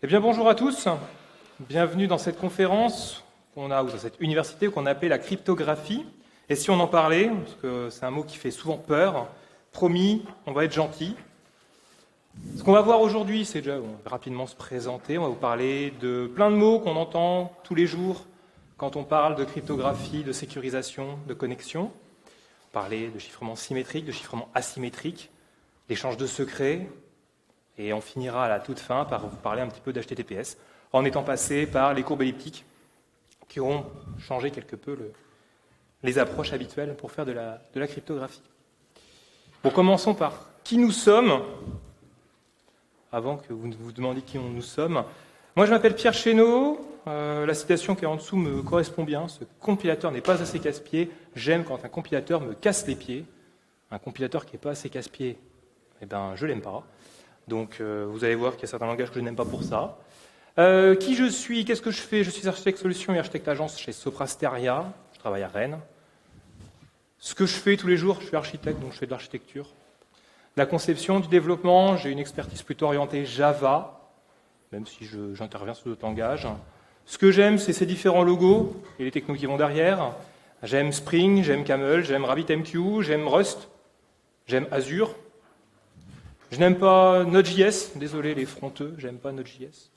Eh bien, bonjour à tous. Bienvenue dans cette conférence ou dans cette université qu'on appelle la cryptographie. Et si on en parlait, parce que c'est un mot qui fait souvent peur, promis, on va être gentil. Ce qu'on va voir aujourd'hui, c'est déjà, on va rapidement se présenter. On va vous parler de plein de mots qu'on entend tous les jours quand on parle de cryptographie, de sécurisation, de connexion. On va parler de chiffrement symétrique, de chiffrement asymétrique, d'échange de secrets. Et on finira à la toute fin par vous parler un petit peu d'HTTPS, en étant passé par les courbes elliptiques qui ont changé quelque peu les approches habituelles pour faire de la cryptographie. Bon, commençons par qui nous sommes, avant que vous vous demandiez qui nous sommes. Moi, je m'appelle Pierre Chénaud. La citation qui est en dessous me correspond bien. Ce compilateur n'est pas assez casse-pied. J'aime quand un compilateur me casse les pieds. Un compilateur qui n'est pas assez casse-pied, eh ben, je l'aime pas. Donc, vous allez voir qu'il y a certains langages que je n'aime pas pour ça. Qui je suis? Qu'est-ce que je fais? Je suis architecte solution et architecte agence chez Sopra Steria. Je travaille à Rennes. Ce que je fais tous les jours, je suis architecte, donc je fais de l'architecture. De la conception, du développement, j'ai une expertise plutôt orientée Java, même si j'interviens sur d'autres langages. Ce que j'aime, c'est ces différents logos et les technos qui vont derrière. J'aime Spring, j'aime Camel, j'aime RabbitMQ, j'aime Rust, j'aime Azure. Je n'aime pas Node.js, désolé les fronteux, j'aime pas Node.js.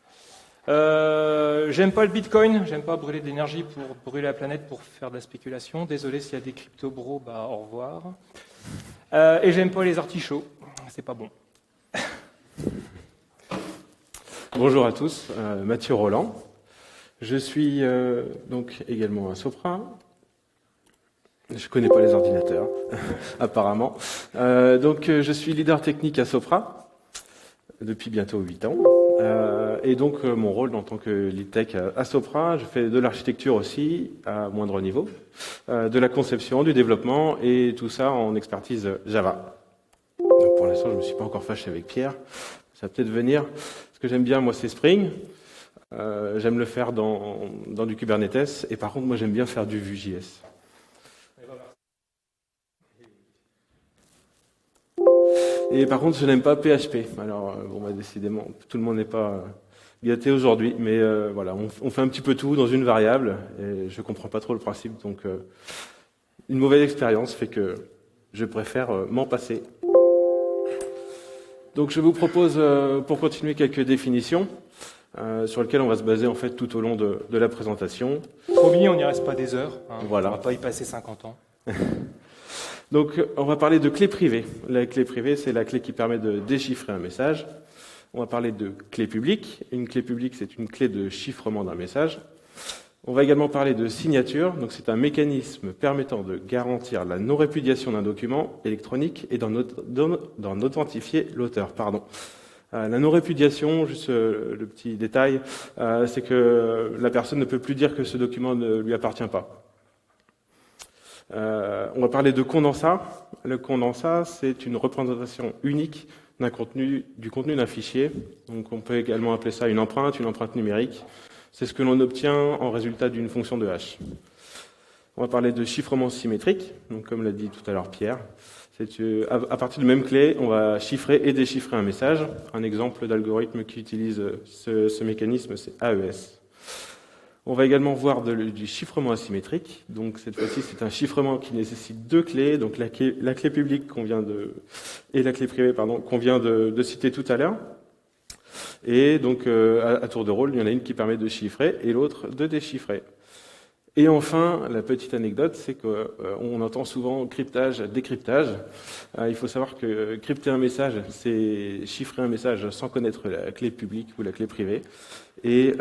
J'aime pas le Bitcoin, j'aime pas brûler de l'énergie pour brûler la planète pour faire de la spéculation. Désolé s'il y a des crypto-bros, bah au revoir. Et j'aime pas les artichauts, c'est pas bon. Bonjour à tous, Mathieu Roland. Je suis donc également à Sopra. Je connais pas les ordinateurs, apparemment. Donc, je suis leader technique à Sopra depuis bientôt 8 ans. Et donc, mon rôle en tant que lead tech à Sopra, je fais de l'architecture aussi, à moindre niveau, de la conception, du développement, et tout ça en expertise Java. Donc, pour l'instant, je me suis pas encore fâché avec Pierre. Ça va peut-être venir. Ce que j'aime bien, moi, c'est Spring. J'aime le faire dans du Kubernetes. Et par contre, moi, j'aime bien faire du Vue.js. Et par contre, je n'aime pas PHP. Alors, décidément, tout le monde n'est pas gâté aujourd'hui, mais voilà, on fait un petit peu tout dans une variable, et je comprends pas trop le principe, donc une mauvaise expérience fait que je préfère m'en passer. Donc, je vous propose, pour continuer, quelques définitions sur lesquelles on va se baser en fait tout au long de la présentation. Promis, on n'y reste pas des heures, hein. Voilà. On ne va pas y passer 50 ans. Donc, on va parler de clé privée. La clé privée, c'est la clé qui permet de déchiffrer un message. On va parler de clé publique. Une clé publique, c'est une clé de chiffrement d'un message. On va également parler de signature. Donc, c'est un mécanisme permettant de garantir la non-répudiation d'un document électronique et d'en authentifier l'auteur. La non-répudiation, juste le petit détail, c'est que la personne ne peut plus dire que ce document ne lui appartient pas. On va parler de condensat. Le condensat, c'est une représentation unique du contenu d'un fichier. Donc, on peut également appeler ça une empreinte numérique. C'est ce que l'on obtient en résultat d'une fonction de hash. On va parler de chiffrement symétrique. Donc, comme l'a dit tout à l'heure Pierre, c'est à partir de même clé, on va chiffrer et déchiffrer un message. Un exemple d'algorithme qui utilise ce mécanisme, c'est AES. On va également voir du chiffrement asymétrique. Donc cette fois-ci, c'est un chiffrement qui nécessite deux clés, donc la clé publique et la clé privée qu'on vient de citer tout à l'heure. Et donc à tour de rôle, il y en a une qui permet de chiffrer et l'autre de déchiffrer. Et enfin, la petite anecdote, c'est qu'on entend souvent cryptage, décryptage. Il faut savoir que crypter un message, c'est chiffrer un message sans connaître la clé publique ou la clé privée. Et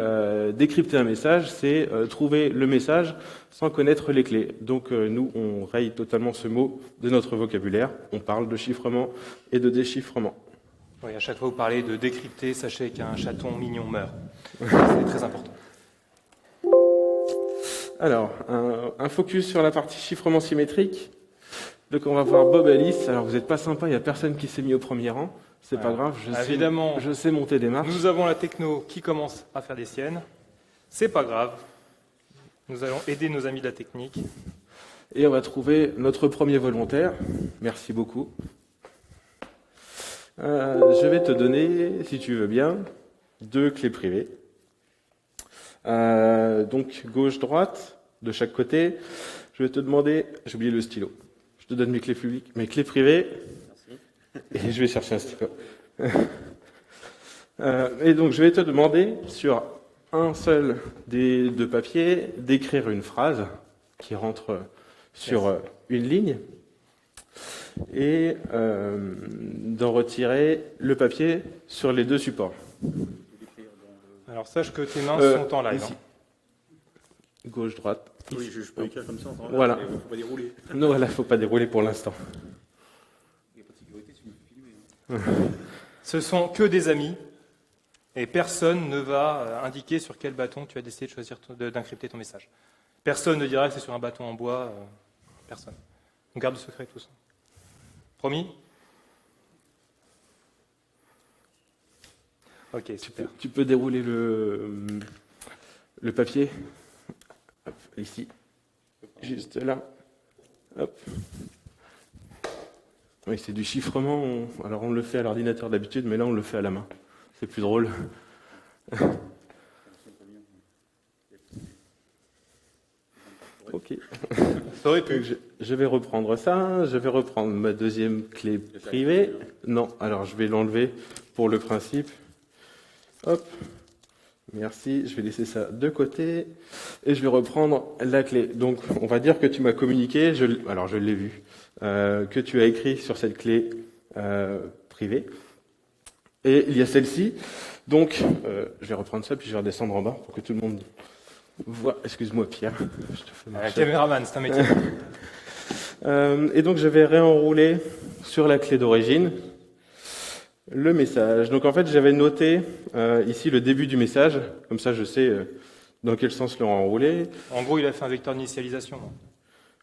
décrypter un message, c'est trouver le message sans connaître les clés. Donc nous, on raye totalement ce mot de notre vocabulaire. On parle de chiffrement et de déchiffrement. Oui, à chaque fois que vous parlez de décrypter, sachez qu'un chaton mignon meurt. C'est très important. Alors, un focus sur la partie chiffrement symétrique. Donc on va voir Bob Alice. Alors vous n'êtes pas sympa, il n'y a personne qui s'est mis au premier rang. C'est pas grave, je sais monter des marches. Nous avons la techno qui commence à faire des siennes. C'est pas grave. Nous allons aider nos amis de la technique. Et on va trouver notre premier volontaire. Merci beaucoup. Je vais te donner, si tu veux bien, 2 clés privées. Donc gauche-droite, de chaque côté. Je vais te demander, j'ai oublié le stylo. Je te donne mes clés publiques, mes clés privées. Merci. Et je vais chercher un stylo. Et donc je vais te demander sur un seul des 2 papiers d'écrire une phrase qui rentre sur une ligne et d'en retirer le papier sur les 2 supports. Alors sache que tes mains sont en live. Ici. Gauche-droite. Oui, je peux écrire comme ça en temps réel, Voilà. mais il ne faut pas dérouler. Non, voilà, il ne faut pas dérouler pour l'instant. Il n'y a pas de sécurité si vous me filmez. Ce sont que des amis et personne ne va indiquer sur quel bâton tu as décidé de choisir d'encrypter ton message. Personne ne dira que c'est sur un bâton en bois. Personne. On garde le secret tous. Promis ? Ok, super. Tu peux dérouler le papier. Hop, ici. Juste là. Hop. Oui, c'est du chiffrement. Alors on le fait à l'ordinateur d'habitude, mais là on le fait à la main. C'est plus drôle. Ok. Ça aurait pu. Je vais reprendre ça. Je vais reprendre ma deuxième clé privée. Non, alors je vais l'enlever pour le principe. Hop. Merci. Je vais laisser ça de côté. Et je vais reprendre la clé. Donc, on va dire que tu m'as communiqué. Alors, je l'ai vu. Que tu as écrit sur cette clé privée. Et il y a celle-ci. Donc, je vais reprendre ça, puis je vais redescendre en bas pour que tout le monde voit. Excuse-moi, Pierre. Je te fais marcher. Caméraman, c'est un métier. Et donc, je vais réenrouler sur la clé d'origine le message. Donc, en fait, j'avais noté ici le début du message. Comme ça, je sais dans quel sens le renrouler. En gros, il a fait un vecteur d'initialisation.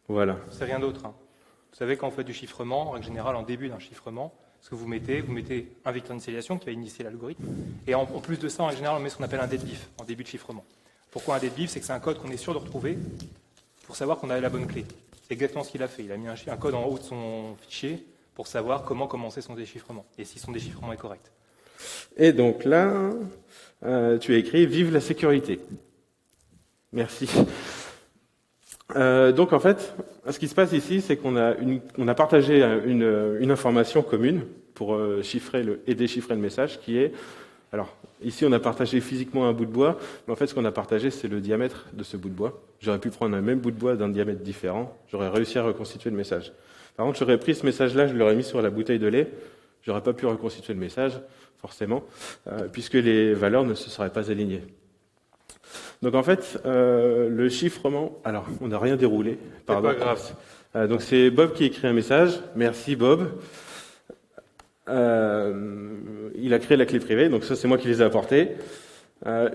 Voilà. C'est rien d'autre. Vous savez, quand on fait du chiffrement, en règle générale, en début d'un chiffrement, ce que vous mettez un vecteur d'initialisation qui va initier l'algorithme. Et en plus de ça, en règle générale, on met ce qu'on appelle un deadbeef en début de chiffrement. Pourquoi un deadbeef? C'est que c'est un code qu'on est sûr de retrouver pour savoir qu'on a la bonne clé. C'est exactement ce qu'il a fait. Il a mis un code en haut de son fichier pour savoir comment commencer son déchiffrement et si son déchiffrement est correct. Et donc là, tu as écrit « Vive la sécurité ». Merci. Donc en fait, ce qui se passe ici, c'est qu'on a partagé une information commune pour chiffrer et déchiffrer le message qui est... Alors, ici, on a partagé physiquement un bout de bois, mais en fait, ce qu'on a partagé, c'est le diamètre de ce bout de bois. J'aurais pu prendre un même bout de bois d'un diamètre différent, j'aurais réussi à reconstituer le message. Par contre, j'aurais pris ce message-là, je l'aurais mis sur la bouteille de lait, j'aurais pas pu reconstituer le message, forcément, puisque les valeurs ne se seraient pas alignées. Donc en fait, le chiffrement... Alors, on n'a rien déroulé. Pardon. C'est pas grave. Donc c'est Bob qui écrit un message. Merci Bob. Il a créé la clé privée, donc ça c'est moi qui les ai apportés.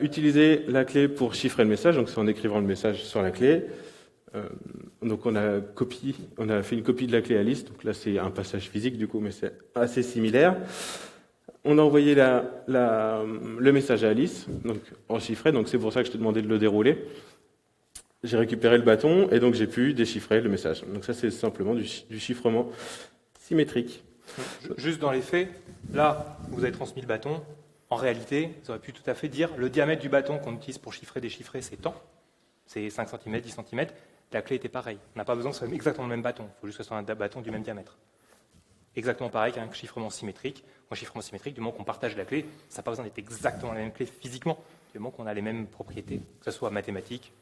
Utiliser la clé pour chiffrer le message, donc c'est en écrivant le message sur la clé. Donc on a fait une copie de la clé Alice, donc là c'est un passage physique du coup, mais c'est assez similaire. On a envoyé le message à Alice, donc en chiffré, donc c'est pour ça que je te demandais de le dérouler. J'ai récupéré le bâton et donc j'ai pu déchiffrer le message. Donc ça c'est simplement du chiffrement symétrique. Juste dans les faits, là, vous avez transmis le bâton. En réalité, vous auriez pu tout à fait dire le diamètre du bâton qu'on utilise pour chiffrer, déchiffrer, c'est tant. C'est 5 cm, 10 cm. La clé était pareille. On n'a pas besoin que ce soit exactement le même bâton. Il faut juste que ce soit un bâton du même diamètre. Exactement pareil qu'un chiffrement symétrique. Un chiffrement symétrique, du moment qu'on partage la clé, ça n'a pas besoin d'être exactement la même clé physiquement. Du moment qu'on a les mêmes propriétés, que ce soit mathématique.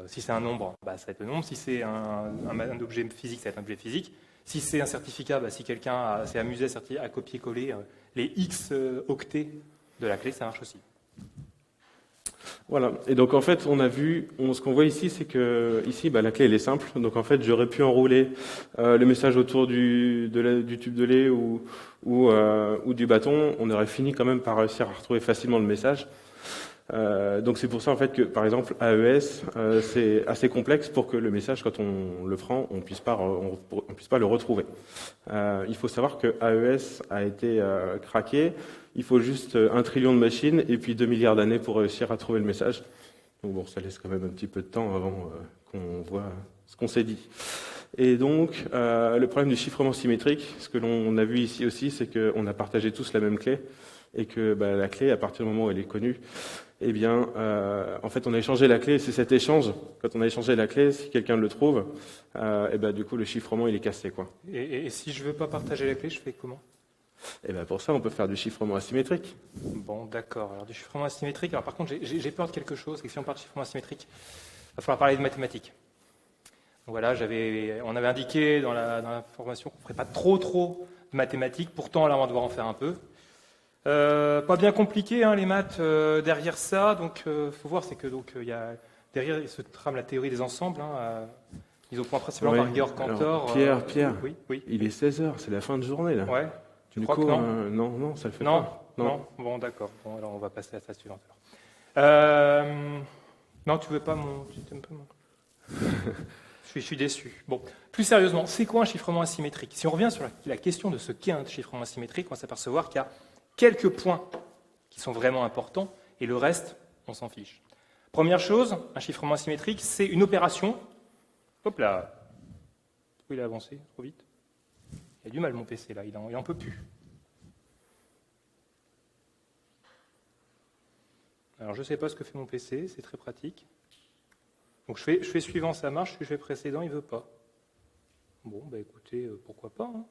Si c'est un nombre, ça va être le nombre. Si c'est un objet physique, ça va être un objet physique. Si c'est un certificat, si quelqu'un s'est amusé à copier-coller les X octets de la clé, ça marche aussi. Voilà. Et donc en fait, ce qu'on voit ici, c'est que ici, la clé elle est simple. Donc en fait, j'aurais pu enrouler le message autour du tube de lait ou du bâton. On aurait fini quand même par réussir à retrouver facilement le message. Donc c'est pour ça en fait que par exemple AES c'est assez complexe pour que le message quand on le prend on puisse pas le retrouver. Il faut savoir que AES a été craqué. Il faut juste 1 trillion de machines et puis 2 milliards d'années pour réussir à trouver le message. Donc bon, ça laisse quand même un petit peu de temps avant qu'on voit ce qu'on s'est dit. Et donc le problème du chiffrement symétrique, ce que l'on a vu ici aussi, c'est qu'on a partagé tous la même clé. et que la clé, à partir du moment où elle est connue, eh bien, en fait, on a échangé la clé. C'est cet échange, quand on a échangé la clé, si quelqu'un le trouve, du coup, le chiffrement, il est cassé, quoi. Et si je veux pas partager la clé, je fais comment? Et pour ça, on peut faire du chiffrement asymétrique. Bon, d'accord. Alors, du chiffrement asymétrique. Alors, par contre, j'ai peur de quelque chose, c'est que si on parle de chiffrement asymétrique, il va falloir parler de mathématiques. Donc, voilà, on avait indiqué dans la formation qu'on ne ferait pas trop de mathématiques. Pourtant, là, on va devoir en faire un peu. Pas bien compliqué, hein, les maths derrière ça. Donc, faut voir, c'est que derrière il se trame la théorie des ensembles. Ils ont point principalement par Georg Cantor. Pierre, oui. Il est 16h, c'est la fin de journée, là. Ouais. Du crois coup, que non non, ça le fait non, pas. Non. Bon, d'accord. Bon, alors on va passer à la suivante. Non, tu veux pas tu t'aimes pas je suis déçu. Bon, plus sérieusement, c'est quoi un chiffrement asymétrique? Si on revient sur la question de ce qu'est un chiffrement asymétrique, on va s'apercevoir qu'il y a quelques points qui sont vraiment importants et le reste, on s'en fiche. Première chose, un chiffrement asymétrique, c'est une opération. Hop là. Pourquoi il a avancé trop vite? Il a du mal, mon PC, là. Il en peut plus. Alors, je ne sais pas ce que fait mon PC. C'est très pratique. Donc, je fais suivant, ça marche. Je fais précédent, il ne veut pas. Bon, écoutez, pourquoi pas, hein.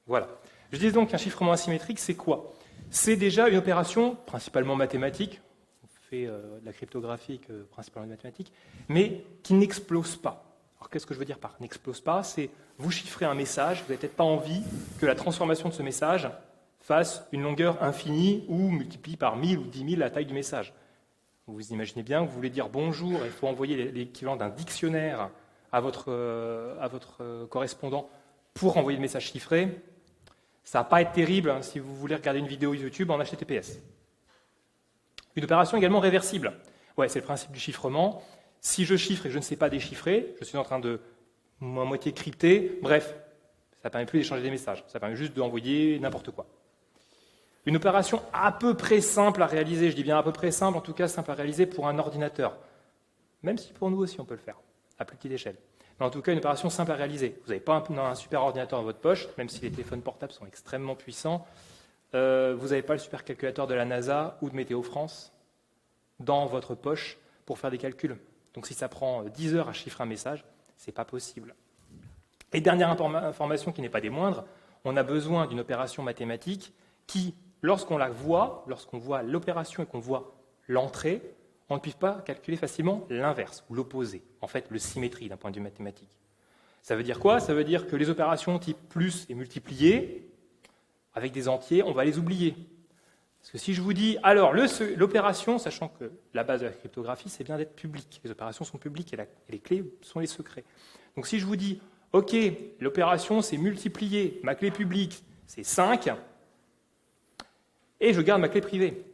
Voilà. Je dis donc qu'un chiffrement asymétrique, c'est quoi? C'est déjà une opération, principalement mathématique. On fait de la cryptographie principalement mathématique, mais qui n'explose pas. Alors, qu'est-ce que je veux dire par n'explose pas? C'est vous chiffrez un message, vous n'avez peut-être pas envie que la transformation de ce message fasse une longueur infinie ou multiplie par 1000 ou 10 000 la taille du message. Vous imaginez bien que vous voulez dire bonjour, il faut envoyer l'équivalent d'un dictionnaire à votre correspondant pour envoyer le message chiffré. Ça ne va pas être terrible si vous voulez regarder une vidéo YouTube en HTTPS. Une opération également réversible. Ouais, c'est le principe du chiffrement. Si je chiffre et que je ne sais pas déchiffrer, je suis en train de à moitié crypter, bref, ça ne permet plus d'échanger des messages, ça permet juste d'envoyer n'importe quoi. Une opération à peu près simple à réaliser, je dis bien à peu près simple, en tout cas simple à réaliser pour un ordinateur, même si pour nous aussi on peut le faire, à plus petite échelle. Mais en tout cas, une opération simple à réaliser. Vous n'avez pas un super ordinateur dans votre poche, même si les téléphones portables sont extrêmement puissants, vous n'avez pas le supercalculateur de la NASA ou de Météo France dans votre poche pour faire des calculs. Donc si ça prend 10 heures à chiffrer un message, ce n'est pas possible. Et dernière information qui n'est pas des moindres, on a besoin d'une opération mathématique qui, lorsqu'on voit l'opération et qu'on voit l'entrée, on ne puisse pas calculer facilement l'inverse ou l'opposé, en fait le symétrie d'un point de vue mathématique. Ça veut dire quoi? Ça veut dire que les opérations type plus et multiplier, avec des entiers, on va les oublier. Parce que si je vous dis, alors l'opération, sachant que la base de la cryptographie, c'est bien d'être public. Les opérations sont publiques et les clés sont les secrets. Donc si je vous dis, ok, l'opération c'est multiplier, ma clé publique c'est 5, et je garde ma clé privée.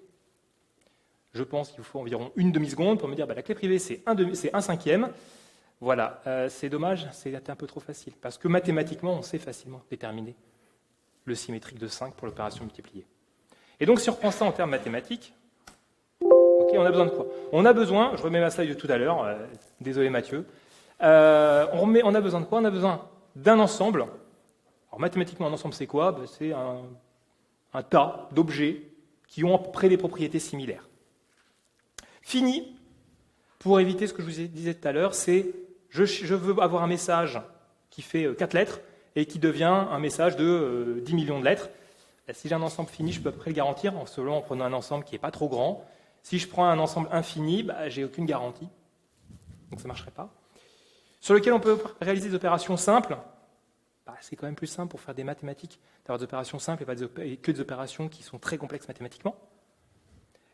Je pense qu'il vous faut environ une demi-seconde pour me dire, la clé privée c'est 1 cinquième. Voilà, c'est dommage, c'est un peu trop facile. Parce que mathématiquement, on sait facilement déterminer le symétrique de 5 pour l'opération multipliée. Et donc, si on reprend ça en termes mathématiques, on a besoin de quoi? On a besoin, je remets ma slide de tout à l'heure, désolé Mathieu, on a besoin de quoi? On a besoin d'un ensemble. Alors mathématiquement, un ensemble, c'est quoi? C'est un tas d'objets qui ont à peu près des propriétés similaires. Fini, pour éviter ce que je vous disais tout à l'heure, c'est je veux avoir un message qui fait 4 lettres et qui devient un message de 10 millions de lettres. Si j'ai un ensemble fini, je peux à peu près le garantir en prenant un ensemble qui n'est pas trop grand. Si je prends un ensemble infini, j'ai aucune garantie. Donc ça ne marcherait pas. Sur lequel on peut réaliser des opérations simples, c'est quand même plus simple pour faire des mathématiques, d'avoir des opérations simples et que des opérations qui sont très complexes mathématiquement.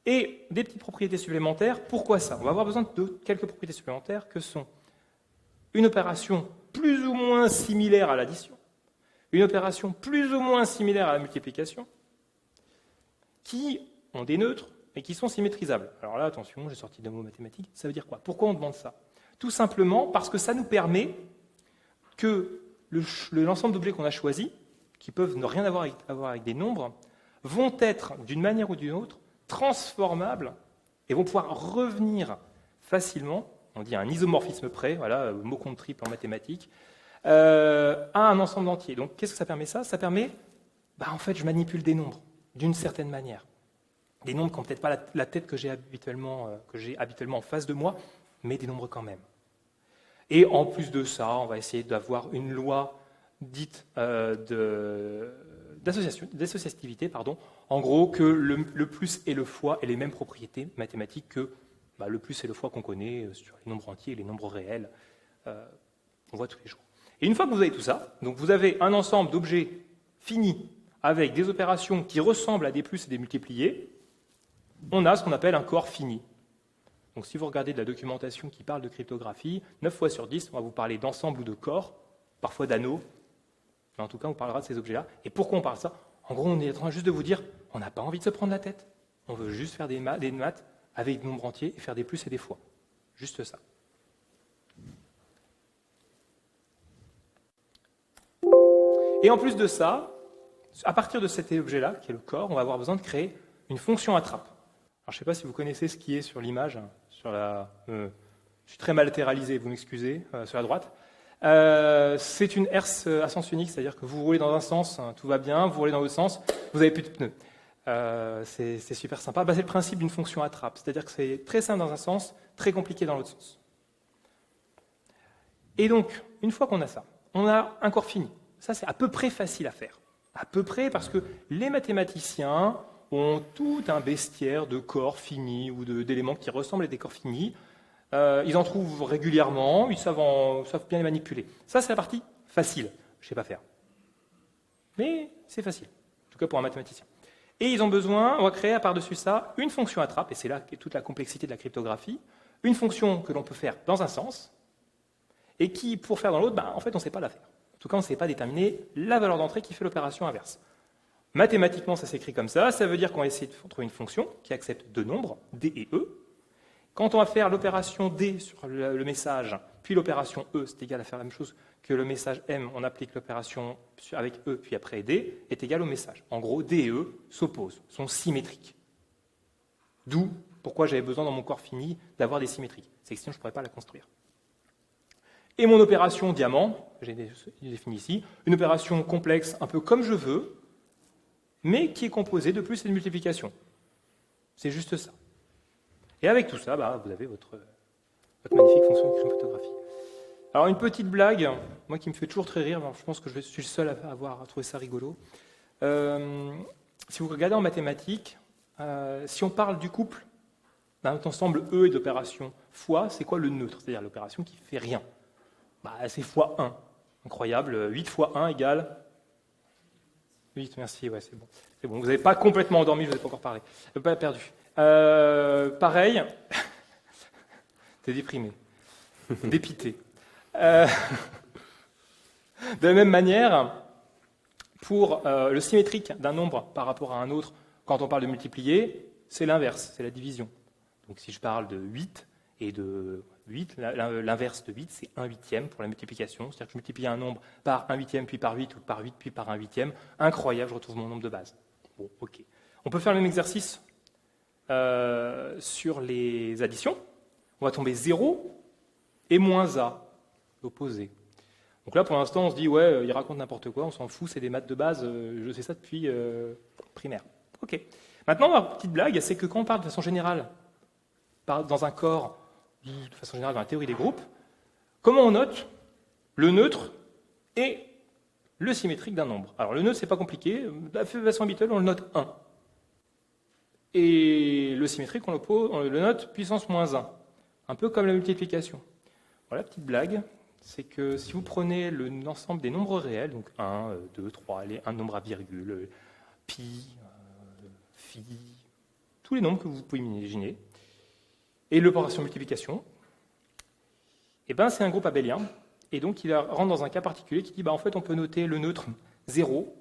Et des petites propriétés supplémentaires. Pourquoi ça? On va avoir besoin de quelques propriétés supplémentaires que sont une opération plus ou moins similaire à l'addition, une opération plus ou moins similaire à la multiplication, qui ont des neutres et qui sont symétrisables. Alors là, attention, j'ai sorti d'un mot mathématique, ça veut dire quoi? Pourquoi on demande ça? Tout simplement parce que ça nous permet que l'ensemble d'objets qu'on a choisis, qui peuvent ne rien avoir avec des nombres, vont être, d'une manière ou d'une autre, transformables et vont pouvoir revenir facilement, on dit à un isomorphisme près, voilà, mot compte triple en mathématiques, à un ensemble entier. Donc, qu'est-ce que ça permet ça? Ça permet, en fait, je manipule des nombres. d'une certaine manière. Des nombres qui n'ont peut-être pas la tête que j'ai habituellement en face de moi, mais des nombres quand même. Et en plus de ça, on va essayer d'avoir une loi dite d'associativité, en gros que le plus et le fois aient les mêmes propriétés mathématiques que le plus et le fois qu'on connaît sur les nombres entiers et les nombres réels qu'on voit tous les jours. Et une fois que vous avez tout ça, donc vous avez un ensemble d'objets finis avec des opérations qui ressemblent à des plus et des multipliés, on a ce qu'on appelle un corps fini. Donc si vous regardez de la documentation qui parle de cryptographie, 9 fois sur 10, on va vous parler d'ensemble ou de corps, parfois d'anneaux, mais en tout cas on parlera de ces objets-là. Et pourquoi on parle de ça? En gros, on est en train juste de vous dire, on n'a pas envie de se prendre la tête, on veut juste faire des maths avec des nombres entiers et faire des plus et des fois. Juste ça. Et en plus de ça, à partir de cet objet-là, qui est le corps, on va avoir besoin de créer une fonction attrape. Alors, je ne sais pas si vous connaissez ce qui est sur l'image. Je suis très mal latéralisé, vous m'excusez, sur la droite. C'est une herse à sens unique, c'est-à-dire que vous roulez dans un sens, tout va bien, vous roulez dans l'autre sens, vous n'avez plus de pneus. C'est super sympa. C'est le principe d'une fonction attrape, c'est-à-dire que c'est très simple dans un sens, très compliqué dans l'autre sens. Et donc, une fois qu'on a ça, on a un corps fini. Ça, c'est à peu près facile à faire. À peu près parce que les mathématiciens ont tout un bestiaire de corps finis ou d'éléments qui ressemblent à des corps finis. Ils en trouvent régulièrement, ils savent bien les manipuler. Ça, c'est la partie facile. Je ne sais pas faire. Mais c'est facile, en tout cas pour un mathématicien. Et ils ont besoin, on va créer à par-dessus ça, une fonction attrape, et c'est là qu'est toute la complexité de la cryptographie, une fonction que l'on peut faire dans un sens, et qui, pour faire dans l'autre, en fait, on ne sait pas la faire. En tout cas, on ne sait pas déterminer la valeur d'entrée qui fait l'opération inverse. Mathématiquement, ça s'écrit comme ça veut dire qu'on va essayer de trouver une fonction qui accepte deux nombres, D et E. Quand on va faire l'opération D sur le message, puis l'opération E, c'est égal à faire la même chose que le message M, on applique l'opération avec E, puis après D, est égal au message. En gros, D et E s'opposent, sont symétriques. D'où pourquoi j'avais besoin dans mon corps fini d'avoir des symétries. C'est que sinon je ne pourrais pas la construire. Et mon opération diamant, j'ai défini ici, une opération complexe un peu comme je veux, mais qui est composée de plus et de multiplication. C'est juste ça. Et avec tout ça, vous avez votre magnifique fonction de cryptographie. Alors une petite blague, moi qui me fait toujours très rire, je pense que je suis le seul à avoir trouvé ça rigolo. Si vous regardez en mathématiques, si on parle du couple d'un ensemble E et d'opération fois, c'est quoi le neutre? C'est-à-dire l'opération qui ne fait rien. C'est fois 1. Incroyable, 8 fois 1 égale 8, merci, ouais, c'est bon. C'est bon, vous n'avez pas complètement endormi, je ne vous ai pas encore parlé. Pas perdu. Pareil, t'es déprimé, dépité. De la même manière, pour le symétrique d'un nombre par rapport à un autre, quand on parle de multiplier, c'est l'inverse, c'est la division. Donc si je parle de 8 et de 8, l'inverse de 8, c'est 1/8 pour la multiplication. C'est-à-dire que je multiplie un nombre par 1/8, puis par 8, ou par 8, puis par 1/8. Incroyable, je retrouve mon nombre de base. Bon, ok. On peut faire le même exercice sur les additions. On va tomber 0 et moins A, l'opposé. Donc là, pour l'instant, on se dit, ouais, il raconte n'importe quoi, on s'en fout, c'est des maths de base, je sais ça depuis primaire. Ok. Maintenant, ma petite blague, c'est que quand on parle de façon générale, dans un corps, de façon générale dans la théorie des groupes, comment on note le neutre et le symétrique d'un nombre? Alors le neutre, c'est pas compliqué, de la façon habituelle, on le note 1. Et le symétrique, on le note puissance moins 1, un peu comme la multiplication. Voilà, petite blague, c'est que si vous prenez l'ensemble des nombres réels, donc 1, 2, 3, un nombre à virgule, pi, phi, tous les nombres que vous pouvez imaginer, et l'opération multiplication, c'est un groupe abélien, et donc il rentre dans un cas particulier qui dit en fait on peut noter le neutre 0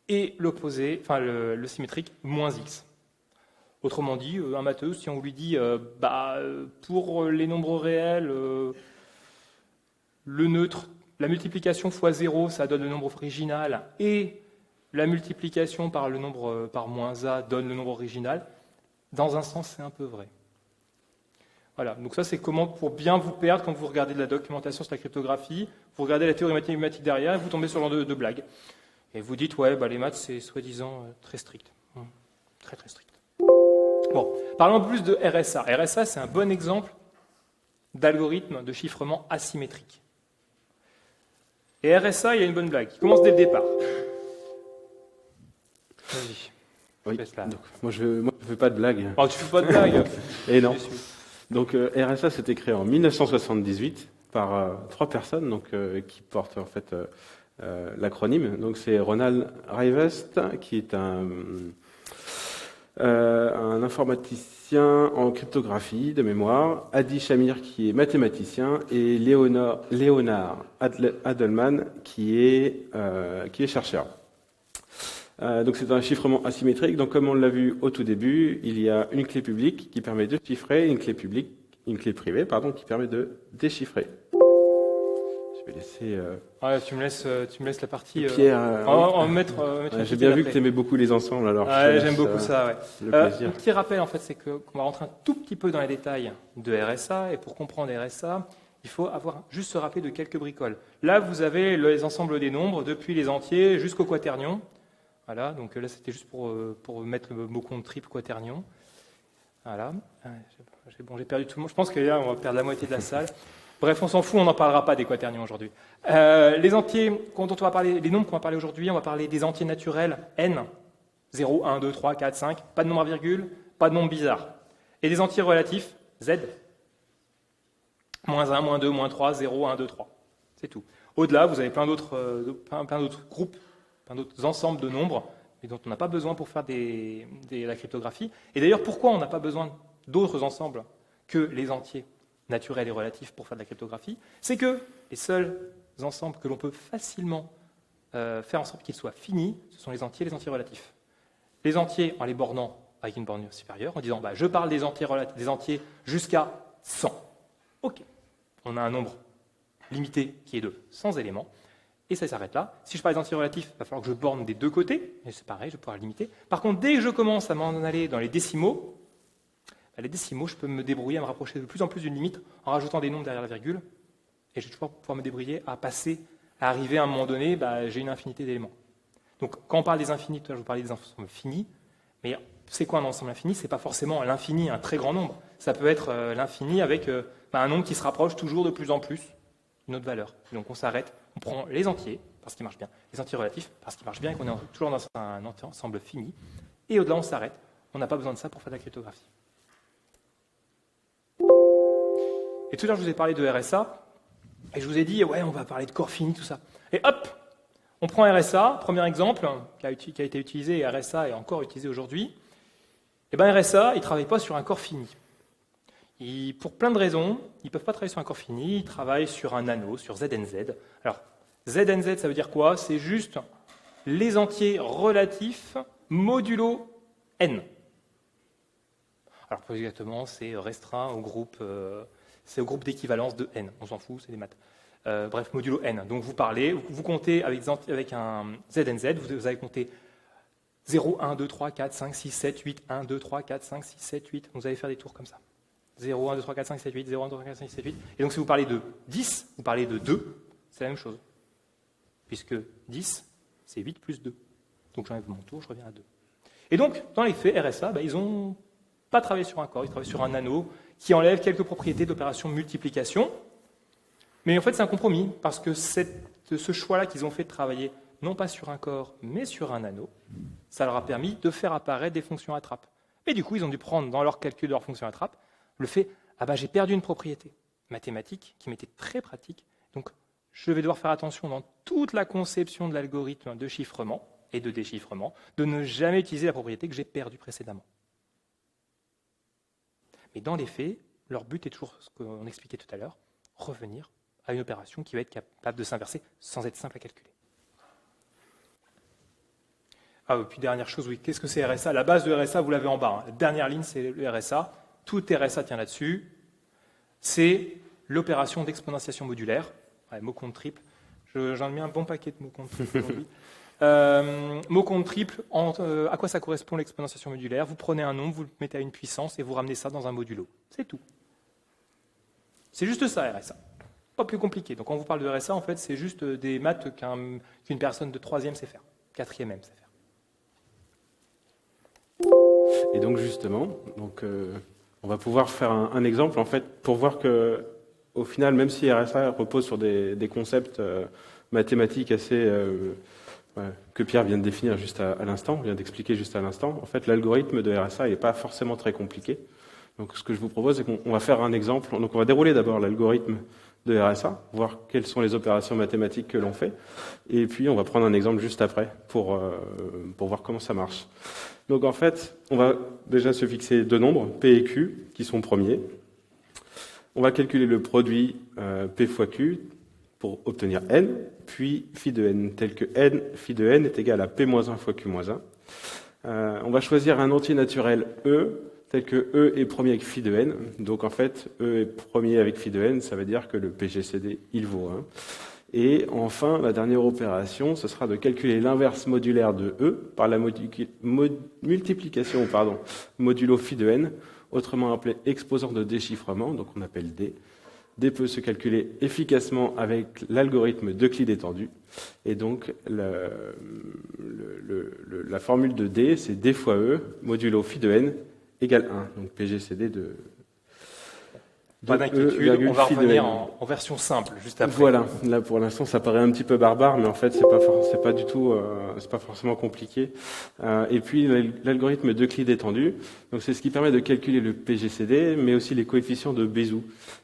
et l'opposé, le symétrique moins x. Autrement dit, un matheux, si on lui dit pour les nombres réels, le neutre, la multiplication fois 0, ça donne le nombre original, et la multiplication par le nombre par moins a donne le nombre original, dans un sens c'est un peu vrai. Voilà, donc ça c'est comment pour bien vous perdre quand vous regardez de la documentation sur la cryptographie, vous regardez la théorie mathématique derrière et vous tombez sur le genre de blague. Et vous dites, ouais, les maths, c'est soi-disant très strict. Très, très strict. Bon, parlons un peu plus de RSA. RSA, c'est un bon exemple d'algorithme de chiffrement asymétrique. Et RSA, il y a une bonne blague qui commence dès le départ. Vas-y. Oui. Laisse là. Donc, moi, je ne fais pas de blague. Oh, tu fais pas de blague. Et non. Je suis. Donc RSA, c'était créé en 1978 par 3 personnes qui portent en fait l'acronyme. Donc c'est Ronald Rivest, qui est un informaticien en cryptographie de mémoire, Adi Shamir, qui est mathématicien, et Leonard Adelman, qui est chercheur. Donc c'est un chiffrement asymétrique. Donc comme on l'a vu au tout début, il y a une clé publique qui permet de chiffrer, une clé privée, qui permet de déchiffrer. Je vais laisser. Ouais, tu me laisses la partie. Pierre. On va mettre. J'ai bien vu que tu aimais beaucoup les ensembles, alors. Ouais, j'aime beaucoup ça. Ouais. Le plaisir. Un petit rappel en fait, c'est qu'on va rentrer un tout petit peu dans les détails de RSA, et pour comprendre RSA, il faut juste se rappeler de quelques bricoles. Là, vous avez les ensembles des nombres depuis les entiers jusqu'au quaternion. Voilà, donc là c'était juste pour mettre le mot compte triple quaternion. Voilà. J'ai perdu tout le monde. Je pense que là on va perdre la moitié de la salle. Bref, on s'en fout, on n'en parlera pas des quaternions aujourd'hui. Les entiers dont on va parler, les nombres qu'on va parler aujourd'hui, on va parler des entiers naturels n, 0, 1, 2, 3, 4, 5, pas de nombre à virgule, pas de nombre bizarre. Et des entiers relatifs, z, moins 1, moins 2, moins 3, 0, 1, 2, 3. C'est tout. Au-delà, vous avez plein d'autres groupes, d'autres ensembles de nombres, mais dont on n'a pas besoin pour faire la cryptographie. Et d'ailleurs, pourquoi on n'a pas besoin d'autres ensembles que les entiers naturels et relatifs pour faire de la cryptographie? C'est que les seuls ensembles que l'on peut facilement faire en sorte qu'ils soient finis, ce sont les entiers et les entiers relatifs. Les entiers, en les bornant avec une borne supérieure, en disant je parle des entiers jusqu'à 100. Ok, on a un nombre limité qui est de 100 éléments. Et ça s'arrête là. Si je parle des entiers relatifs, il va falloir que je borne des deux côtés, et c'est pareil, je vais pouvoir le limiter. Par contre, dès que je commence à m'en aller dans les décimaux, je peux me débrouiller à me rapprocher de plus en plus d'une limite en rajoutant des nombres derrière la virgule, et je vais toujours pouvoir me débrouiller à arriver à un moment donné, j'ai une infinité d'éléments. Donc quand on parle des infinis, tout à l'heure je vous parlais des ensembles finis, mais c'est quoi un ensemble infini? C'est pas forcément l'infini, un très grand nombre. Ça peut être l'infini avec un nombre qui se rapproche toujours de plus en plus d'une autre valeur. Et donc on s'arrête. On prend les entiers, parce qu'ils marchent bien, les entiers relatifs, parce qu'ils marchent bien et qu'on est toujours dans un ensemble fini. Et au-delà, on s'arrête. On n'a pas besoin de ça pour faire de la cryptographie. Et tout à l'heure, je vous ai parlé de RSA, et je vous ai dit, ouais, on va parler de corps fini, tout ça. Et hop, on prend RSA, premier exemple, qui a été utilisé, et RSA est encore utilisé aujourd'hui. Et bien RSA, il ne travaille pas sur un corps fini. Pour plein de raisons, ils ne peuvent pas travailler sur un corps fini, ils travaillent sur un anneau, sur ZNZ. Alors, ZNZ, ça veut dire quoi? C'est juste les entiers relatifs modulo n. Alors, plus exactement, c'est restreint au groupe d'équivalence de n. On s'en fout, c'est des maths. Bref, modulo n. Donc, vous comptez avec un ZNZ, vous allez compter 0, 1, 2, 3, 4, 5, 6, 7, 8, 1, 2, 3, 4, 5, 6, 7, 8. Vous allez faire des tours comme ça. 0, 1, 2, 3, 4, 5, 7, 8, 0, 1, 2, 3, 4, 5, 6, 7, 8. Et donc si vous parlez de 10, vous parlez de 2, c'est la même chose. Puisque 10, c'est 8 plus 2. Donc j'enlève mon tour, je reviens à 2. Et donc, dans les faits, RSA, ils n'ont pas travaillé sur un corps, ils travaillent sur un anneau qui enlève quelques propriétés d'opération multiplication. Mais en fait, c'est un compromis, parce que ce choix-là qu'ils ont fait de travailler, non pas sur un corps, mais sur un anneau, ça leur a permis de faire apparaître des fonctions attrape. Et du coup, ils ont dû prendre dans leur calcul de leur fonction attrape le fait, j'ai perdu une propriété mathématique qui m'était très pratique, donc je vais devoir faire attention dans toute la conception de l'algorithme de chiffrement et de déchiffrement, de ne jamais utiliser la propriété que j'ai perdue précédemment. Mais dans les faits, leur but est toujours ce qu'on expliquait tout à l'heure, revenir à une opération qui va être capable de s'inverser sans être simple à calculer. Et puis dernière chose, oui, qu'est-ce que c'est RSA? La base de RSA, vous l'avez en bas. La dernière ligne, c'est le RSA. Tout RSA tient là-dessus. C'est l'opération d'exponentiation modulaire. Ouais, mot compte triple. J'en ai mis un bon paquet de mots compte triple aujourd'hui. Mot compte triple, à quoi ça correspond l'exponentiation modulaire? Vous prenez un nombre, vous le mettez à une puissance et vous ramenez ça dans un modulo. C'est tout. C'est juste ça, RSA. Pas plus compliqué. Donc quand on vous parle de RSA, en fait, c'est juste des maths qu'une personne de 3e sait faire. 4e M, ça fait. Et donc justement, on va pouvoir faire un exemple en fait pour voir que au final, même si RSA repose sur des concepts mathématiques assez que Pierre vient de définir juste à l'instant, vient d'expliquer juste à l'instant, en fait l'algorithme de RSA n'est pas forcément très compliqué. Donc ce que je vous propose, c'est qu'on va faire un exemple. Donc on va dérouler d'abord l'algorithme de RSA, voir quelles sont les opérations mathématiques que l'on fait, et puis on va prendre un exemple juste après pour voir comment ça marche. Donc en fait, on va déjà se fixer deux nombres, P et Q, qui sont premiers. On va calculer le produit P fois Q pour obtenir N, puis phi de N, tel que N, phi de N est égal à P-1 fois Q-1. On va choisir un entier naturel E, tel que E est premier avec phi de N. Donc en fait, E est premier avec phi de N, ça veut dire que le PGCD, il vaut 1. Et enfin, la dernière opération, ce sera de calculer l'inverse modulaire de E par la multiplication modulo phi de N, autrement appelé exposant de déchiffrement, donc on appelle D. D peut se calculer efficacement avec l'algorithme d'Euclide étendu. Et donc, la formule de D, c'est D fois E, modulo phi de N, égale 1. Donc PGCD de pas d'inquiétude, on va revenir en version simple, juste après. Voilà, là pour l'instant ça paraît un petit peu barbare, mais en fait c'est pas du tout, c'est pas forcément compliqué. Et puis l'algorithme d'Euclide étendu, donc c'est ce qui permet de calculer le PGCD, mais aussi les coefficients de Bézout,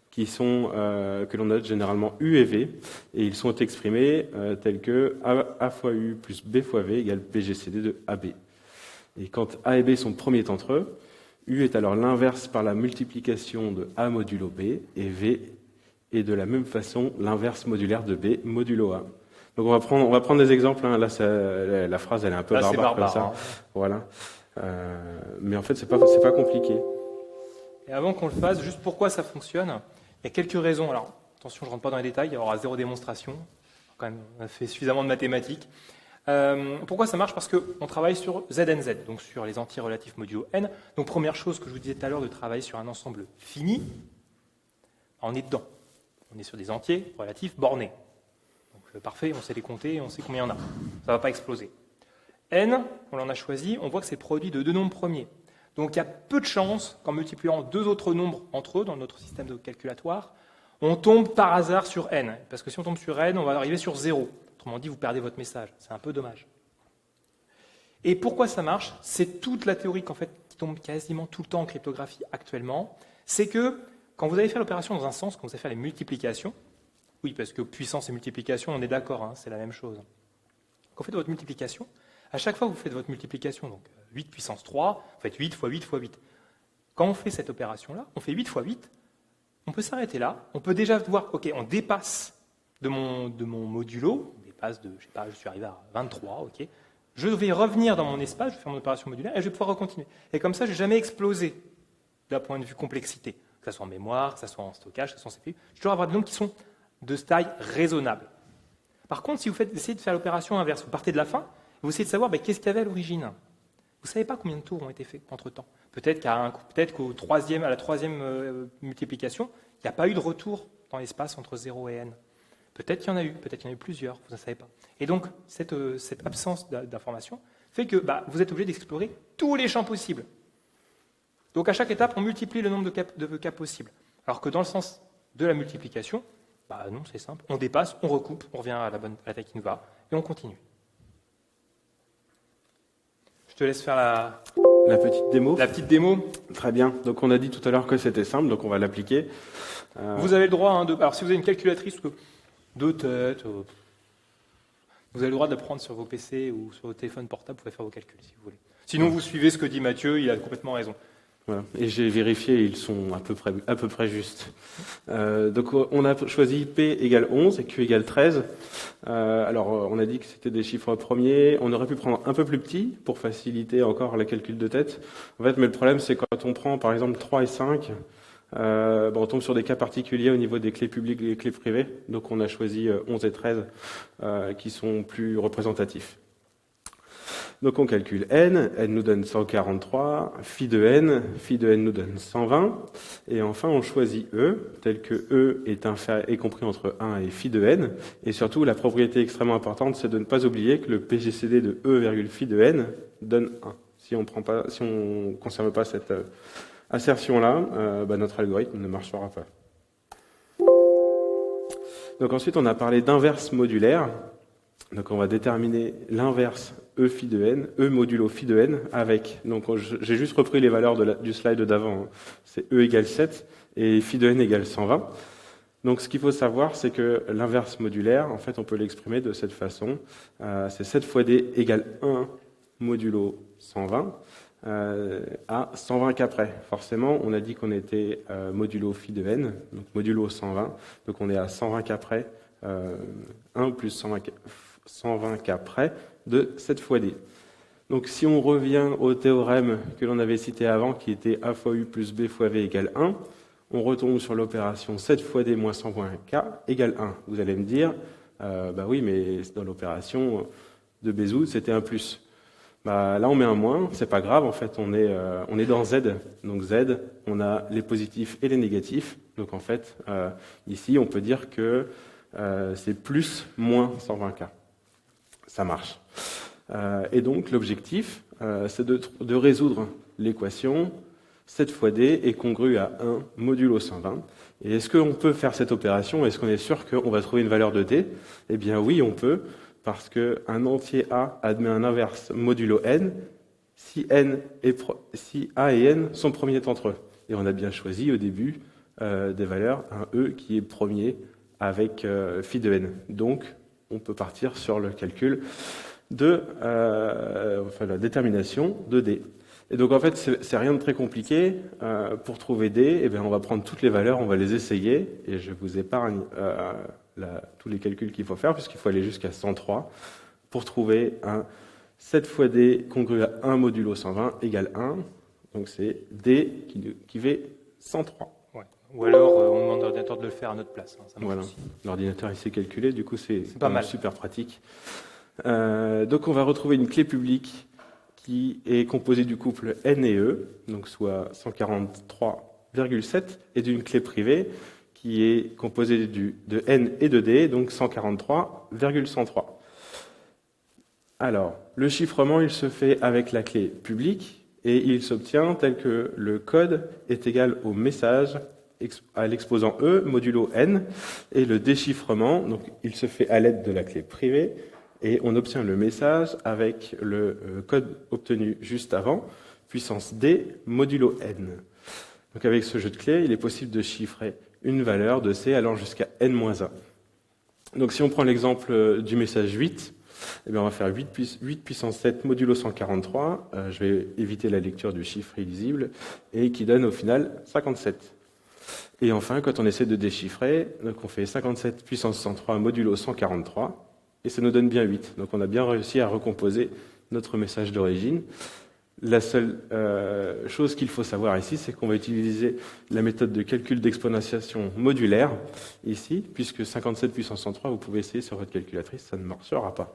qui sont que l'on note généralement U et V, et ils sont exprimés tels que A fois U plus B fois V égale PGCD de AB. Et quand A et B sont premiers entre eux, U est alors l'inverse par la multiplication de A modulo B, et V est de la même façon l'inverse modulaire de B modulo A. Donc on va prendre des exemples. Hein. Là, la phrase elle est un peu barbare comme ça. Hein. Voilà. Mais en fait, c'est pas compliqué. Et avant qu'on le fasse, juste pourquoi ça fonctionne, il y a quelques raisons. Alors attention, je ne rentre pas dans les détails. Il y aura 0 démonstration. Quand même, on a fait suffisamment de mathématiques. Pourquoi ça marche? Parce qu'on travaille sur ZnZ, donc sur les entiers relatifs modulo n. Donc première chose que je vous disais tout à l'heure, de travailler sur un ensemble fini, on est dedans. On est sur des entiers relatifs bornés. Donc parfait, on sait les compter, on sait combien il y en a. Ça ne va pas exploser. N, on l'en a choisi, on voit que c'est le produit de deux nombres premiers. Donc il y a peu de chances qu'en multipliant deux autres nombres entre eux, dans notre système de calculatoire, on tombe par hasard sur n. Parce que si on tombe sur n, on va arriver sur 0. Autrement dit, vous perdez votre message. C'est un peu dommage. Et pourquoi ça marche? C'est toute la théorie qui tombe quasiment tout le temps en cryptographie actuellement. C'est que quand vous allez faire l'opération dans un sens, quand vous allez faire les multiplications, oui, parce que puissance et multiplication, on est d'accord, hein, c'est la même chose. Quand vous faites votre multiplication, à chaque fois que vous faites votre multiplication, donc 8 puissance 3, vous faites 8 fois 8 fois 8. Quand on fait cette opération-là, on fait 8 fois 8, on peut s'arrêter là, on peut déjà voir, ok, on dépasse de mon modulo, je sais pas, je suis arrivé à 23, ok. Je vais revenir dans mon espace, je vais faire mon opération modulaire et je vais pouvoir recontinuer. Et comme ça, je n'ai jamais explosé d'un point de vue complexité, que ce soit en mémoire, que ce soit en stockage, que ce soit en CPU. Je vais toujours avoir des nombres qui sont de taille raisonnable. Par contre, si vous essayez de faire l'opération inverse, vous partez de la fin, vous essayez de savoir qu'est-ce qu'il y avait à l'origine. Vous ne savez pas combien de tours ont été faits entre-temps. Peut-être qu'à la troisième multiplication, il n'y a pas eu de retour dans l'espace entre 0 et n. Peut-être qu'il y en a eu, peut-être qu'il y en a eu plusieurs, vous ne savez pas. Et donc, cette absence d'information fait que vous êtes obligé d'explorer tous les champs possibles. Donc, à chaque étape, on multiplie le nombre de cas possibles. Alors que dans le sens de la multiplication, non, c'est simple. On dépasse, on recoupe, on revient à la taille qui nous va, et on continue. Je te laisse faire la petite démo. La petite démo. Très bien. Donc, on a dit tout à l'heure que c'était simple, donc on va l'appliquer. Vous avez le droit alors, si vous avez une calculatrice de tête, vous avez le droit de prendre sur vos PC ou sur vos téléphones portables, vous pouvez faire vos calculs si vous voulez. Sinon, vous suivez ce que dit Mathieu, il a complètement raison. Voilà. Et j'ai vérifié, ils sont à peu près justes. Donc on a choisi P égale 11 et Q égale 13. Alors on a dit que c'était des chiffres premiers. On aurait pu prendre un peu plus petit pour faciliter encore le calcul de tête. En fait, mais le problème c'est quand on prend par exemple 3 et 5, on tombe sur des cas particuliers au niveau des clés publiques et des clés privées. Donc on a choisi 11 et 13 qui sont plus représentatifs. Donc on calcule n nous donne 143, phi de n nous donne 120, et enfin on choisit e, tel que e est compris entre 1 et phi de n, et surtout la propriété extrêmement importante, c'est de ne pas oublier que le PGCD de e virgule phi de n donne 1. Si on conserve pas cette assertion-là, notre algorithme ne marchera pas. Donc ensuite on a parlé d'inverse modulaire. Donc on va déterminer l'inverse e phi de n, e modulo phi de n avec, donc j'ai juste repris les valeurs du slide d'avant, hein. C'est e égale 7 et phi de n égale 120. Donc ce qu'il faut savoir, c'est que l'inverse modulaire, en fait on peut l'exprimer de cette façon, c'est 7 fois d égale 1 modulo 120 à 120 qu'après. Forcément, on a dit qu'on était modulo phi de n, donc modulo 120, donc on est à 120 qu'après, 1 plus 120 qu'après de 7 fois d. Donc si on revient au théorème que l'on avait cité avant, qui était a fois u plus b fois v égale 1, on retombe sur l'opération 7 fois d moins 120 k égale 1. Vous allez me dire, oui, mais dans l'opération de Bézout, c'était un plus. Là, on met un moins, c'est pas grave, en fait, on est dans Z. Donc Z, on a les positifs et les négatifs. Donc en fait, ici, on peut dire que c'est plus moins 120K. Ça marche. Et donc l'objectif, c'est de résoudre l'équation 7 fois d est congru à 1 modulo 120. Et est-ce qu'on peut faire cette opération? Est-ce qu'on est sûr qu'on va trouver une valeur de d? Eh bien oui, on peut, parce qu'un entier A admet un inverse modulo n si A et n sont premiers entre eux. Et on a bien choisi au début des valeurs, un E qui est premier avec phi de n. Donc on peut partir sur le calcul de la détermination de d. Et donc en fait c'est rien de très compliqué. Pour trouver d, eh bien, on va prendre toutes les valeurs, on va les essayer, et je vous épargne tous les calculs qu'il faut faire, puisqu'il faut aller jusqu'à 103 pour trouver un 7 fois d congru à 1 modulo 120 égale 1. Donc c'est d qui fait 103. Ouais. Ou alors on demande à l'ordinateur de le faire à notre place. Ça marche aussi. L'ordinateur il sait calculer, du coup c'est pas mal. Super pratique. Donc on va retrouver une clé publique qui est composée du couple n et e, donc soit 143,7, et d'une clé privée qui est composée de n et de d, donc 143,103. Alors, le chiffrement, il se fait avec la clé publique, et il s'obtient tel que le code est égal au message à l'exposant e modulo n, et le déchiffrement, donc il se fait à l'aide de la clé privée, et on obtient le message avec le code obtenu juste avant, puissance d modulo n. Donc avec ce jeu de clés, il est possible de chiffrer une valeur de c allant jusqu'à n-1. Donc si on prend l'exemple du message 8, eh bien on va faire 8 puissance 7 modulo 143, je vais éviter la lecture du chiffre illisible, et qui donne au final 57. Et enfin, quand on essaie de déchiffrer, donc on fait 57 puissance 103 modulo 143, et ça nous donne bien 8. Donc on a bien réussi à recomposer notre message d'origine. La seule chose qu'il faut savoir ici, c'est qu'on va utiliser la méthode de calcul d'exponentiation modulaire ici, puisque 57 puissance 103, vous pouvez essayer sur votre calculatrice, ça ne marchera pas.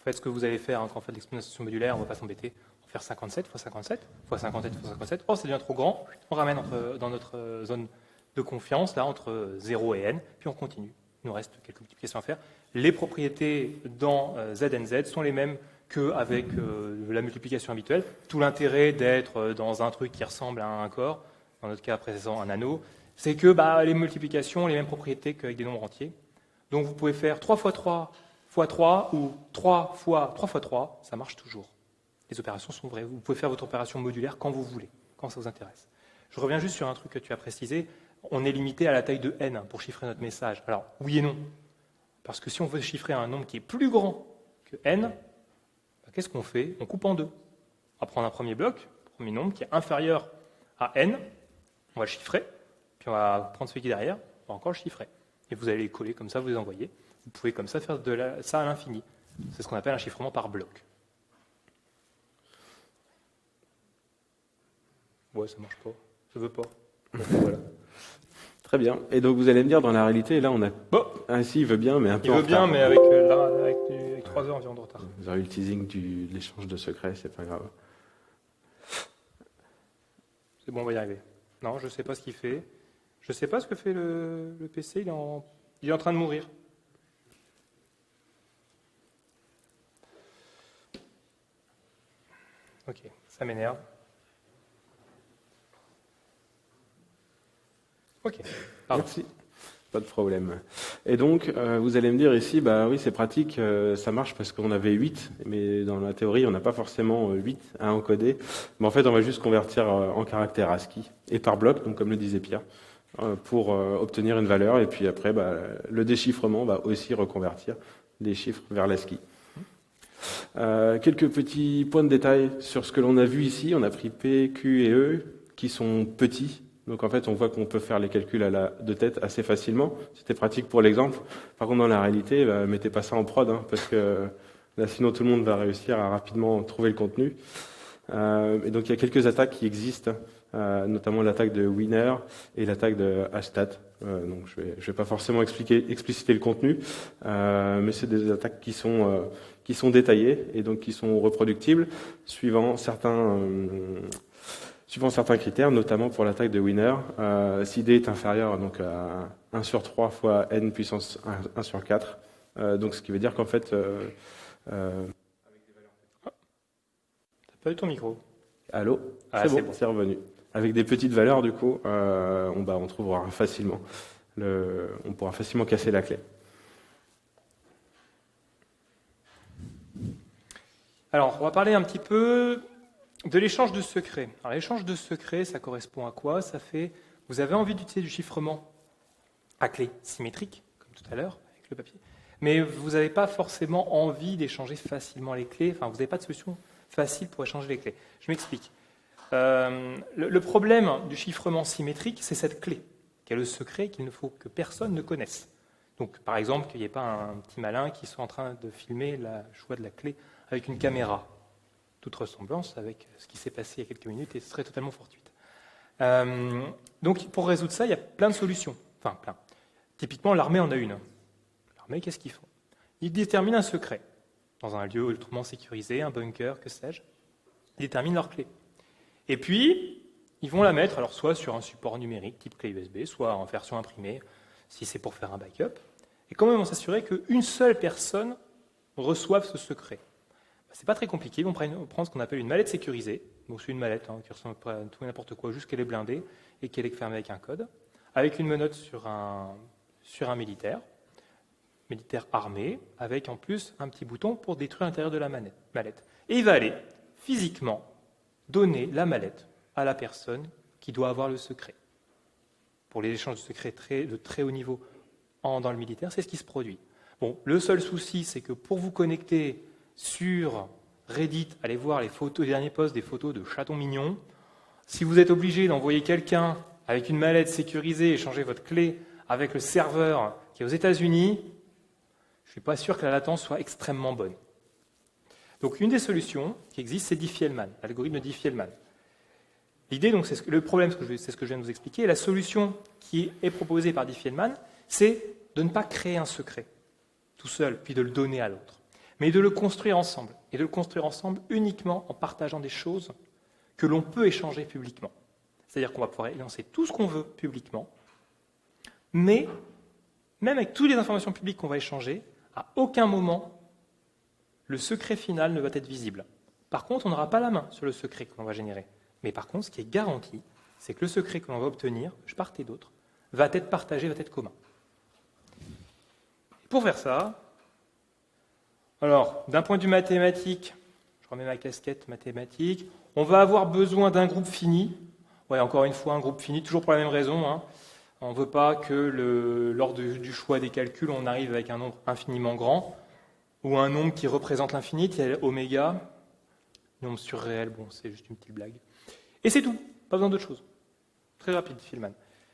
En fait, ce que vous allez faire quand on fait l'exponentiation modulaire, on ne va pas s'embêter. On va faire 57 fois 57 fois 57 fois 57. Oh, ça devient trop grand. On ramène dans notre zone de confiance, là, entre 0 et n, puis on continue. Il nous reste quelques multiplications à faire. Les propriétés dans ZNZ sont les mêmes qu'avec la multiplication habituelle. Tout l'intérêt d'être dans un truc qui ressemble à un corps, dans notre cas présent un anneau, c'est que les multiplications ont les mêmes propriétés qu'avec des nombres entiers. Donc vous pouvez faire 3 fois 3 fois 3 ou 3 fois 3 fois 3, ça marche toujours. Les opérations sont vraies. Vous pouvez faire votre opération modulaire quand vous voulez, quand ça vous intéresse. Je reviens juste sur un truc que tu as précisé. On est limité à la taille de n pour chiffrer notre message. Alors, oui et non. Parce que si on veut chiffrer un nombre qui est plus grand que n, qu'est-ce qu'on fait? On coupe en deux. On va prendre un premier bloc, un premier nombre qui est inférieur à n, on va le chiffrer, puis on va prendre celui qui est derrière, on va encore le chiffrer. Et vous allez les coller comme ça, vous les envoyez. Vous pouvez comme ça faire ça à l'infini. C'est ce qu'on appelle un chiffrement par bloc. Ouais, ça marche pas. Ça veut pas. Voilà. Très bien. Et donc vous allez me dire, dans la réalité, là on a... Bon. Ah si, il veut bien, mais un peu Il en veut bien, retard. mais avec 3 heures environ de retard. Vous aurez eu le teasing de l'échange de secrets, c'est pas grave. C'est bon, on va y arriver. Non, je ne sais pas ce qu'il fait. Je ne sais pas ce que fait le PC, il est en train de mourir. Ok, ça m'énerve. Ok, pardon. Merci. Pas de problème. Et donc, vous allez me dire ici, bah oui, c'est pratique, ça marche parce qu'on avait 8, mais dans la théorie, on n'a pas forcément 8 à encoder. Mais en fait, on va juste convertir en caractère ASCII et par bloc, donc comme le disait Pierre, pour obtenir une valeur. Et puis après, bah, le déchiffrement va aussi reconvertir les chiffres vers l'ASCII. Quelques petits points de détail sur ce que l'on a vu ici. On a pris P, Q et E qui sont petits. Donc en fait, on voit qu'on peut faire les calculs de tête assez facilement. C'était pratique pour l'exemple. Par contre, dans la réalité, mettez pas ça en prod, hein, parce que là, sinon tout le monde va réussir à rapidement trouver le contenu. Et donc il y a quelques attaques qui existent, notamment l'attaque de Winner et l'attaque de Hastat. Donc je vais pas forcément expliciter le contenu, mais c'est des attaques qui sont détaillées et donc qui sont reproductibles suivant certains critères, notamment pour l'attaque de Winner. Si D est inférieur donc, à 1 sur 3 fois n puissance 1 sur 4, donc ce qui veut dire qu'en fait... T'as pas eu ton micro? Allô? Ah, c'est bon, c'est revenu. Avec des petites valeurs, du coup, on trouvera facilement. On pourra facilement casser la clé. Alors, on va parler un petit peu de l'échange de secrets. Alors, l'échange de secrets, ça correspond à quoi? Ça fait, vous avez envie d'utiliser du chiffrement à clé symétrique, comme tout à l'heure, avec le papier, mais vous n'avez pas forcément envie d'échanger facilement les clés, enfin, vous n'avez pas de solution facile pour échanger les clés. Je m'explique. Le problème du chiffrement symétrique, c'est cette clé, qui est le secret qu'il ne faut que personne ne connaisse. Donc, par exemple, qu'il n'y ait pas un petit malin qui soit en train de filmer le choix de la clé avec une caméra. Toute ressemblance avec ce qui s'est passé il y a quelques minutes et ce serait totalement fortuite. Donc, pour résoudre ça, il y a plein de solutions. Enfin, plein. Typiquement, l'armée en a une. L'armée, qu'est-ce qu'ils font? Ils déterminent un secret dans un lieu ultrament sécurisé, un bunker, que sais-je. Ils déterminent leur clé. Et puis, ils vont la mettre, alors soit sur un support numérique, type clé USB, soit en version imprimée, si c'est pour faire un backup. Et comment ils vont s'assurer qu'une seule personne reçoive ce secret? C'est pas très compliqué, ils vont prendre ce qu'on appelle une mallette sécurisée. Donc c'est une mallette qui ressemble à tout et n'importe quoi, juste qu'elle est blindée et qu'elle est fermée avec un code, avec une menotte sur un militaire armé, avec en plus un petit bouton pour détruire l'intérieur de la mallette. Et il va aller physiquement donner la mallette à la personne qui doit avoir le secret. Pour les échanges de secrets de très haut niveau dans le militaire, c'est ce qui se produit. Bon, le seul souci, c'est que pour vous connecter sur Reddit, allez voir les derniers posts des photos de chatons mignons. Si vous êtes obligé d'envoyer quelqu'un avec une mallette sécurisée, échanger votre clé avec le serveur qui est aux États-Unis, je ne suis pas sûr que la latence soit extrêmement bonne. Donc une des solutions qui existe, c'est Diffie-Hellman, l'algorithme Diffie-Hellman. L'idée, donc, le problème, c'est ce que je viens de vous expliquer. La solution qui est proposée par Diffie-Hellman, c'est de ne pas créer un secret tout seul, puis de le donner à l'autre, mais de le construire ensemble, et de le construire ensemble uniquement en partageant des choses que l'on peut échanger publiquement. C'est-à-dire qu'on va pouvoir énoncer tout ce qu'on veut publiquement, mais même avec toutes les informations publiques qu'on va échanger, à aucun moment, le secret final ne va être visible. Par contre, on n'aura pas la main sur le secret que l'on va générer. Mais par contre, ce qui est garanti, c'est que le secret que l'on va obtenir, de part et d'autre, va être partagé, va être commun. Pour faire ça, alors, d'un point de vue mathématique, je remets ma casquette mathématique, on va avoir besoin d'un groupe fini. Ouais, encore une fois, un groupe fini, toujours pour la même raison. Hein. On ne veut pas que lors du choix des calculs, on arrive avec un nombre infiniment grand, ou un nombre qui représente l'infini, tel oméga, nombre surréel, bon, c'est juste une petite blague. Et c'est tout, pas besoin d'autre chose. Très rapide, Diffie-Hellman.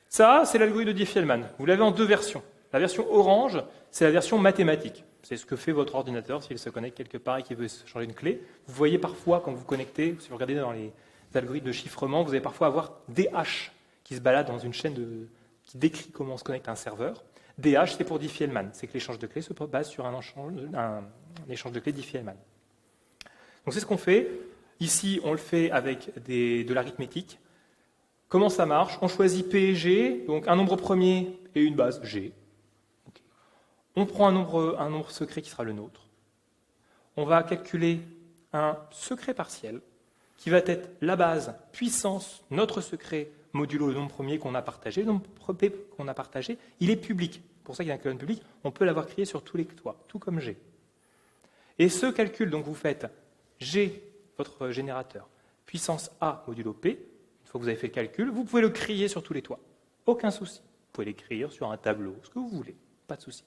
Ça, c'est l'algorithme de Diffie-Hellman. Vous l'avez en deux versions. La version orange, c'est la version mathématique. C'est ce que fait votre ordinateur s'il se connecte quelque part et qu'il veut changer une clé. Vous voyez parfois, quand vous vous connectez, si vous regardez dans les algorithmes de chiffrement, vous allez parfois avoir des haches qui se baladent dans une chaîne qui décrit comment on se connecte à un serveur. DH, c'est pour Diffie-Hellman. C'est que l'échange de clés se base sur un échange de clés Diffie-Hellman. Donc c'est ce qu'on fait. Ici, on le fait avec de l'arithmétique. Comment ça marche? On choisit P et G, donc un nombre premier et une base G. Okay. On prend un nombre secret qui sera le nôtre. On va calculer un secret partiel qui va être la base puissance notre secret modulo le nombre premier qu'on a partagé. Le nombre P qu'on a partagé, il est public. Pour ça qu'il y a une colonne publique, on peut l'avoir crié sur tous les toits, tout comme G. Et ce calcul, donc vous faites G, votre générateur, puissance A modulo P. Une fois que vous avez fait le calcul, vous pouvez le crier sur tous les toits. Aucun souci. Vous pouvez l'écrire sur un tableau, ce que vous voulez, pas de souci.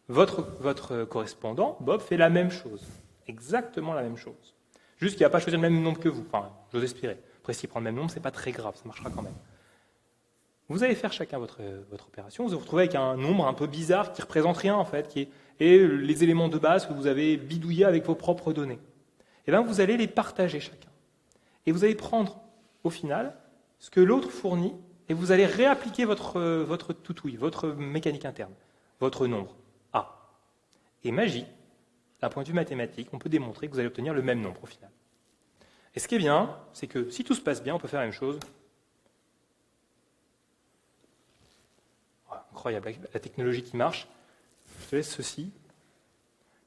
Votre correspondant, Bob, fait la même chose. Exactement la même chose. Juste qu'il n'a pas choisi le même nombre que vous. Enfin, j'ose espérer. Après, s'il prend le même nombre, c'est pas très grave, ça marchera quand même. Vous allez faire chacun votre opération. Vous vous retrouvez avec un nombre un peu bizarre qui ne représente rien, en fait, et les éléments de base que vous avez bidouillés avec vos propres données. Et bien, vous allez les partager chacun. Et vous allez prendre, au final, ce que l'autre fournit, et vous allez réappliquer votre toutouille, votre mécanique interne, votre nombre, A. Et magie, d'un point de vue mathématique, on peut démontrer que vous allez obtenir le même nombre au final. Et ce qui est bien, c'est que si tout se passe bien, on peut faire la même chose. Oh, incroyable, la technologie qui marche. Je te laisse ceci.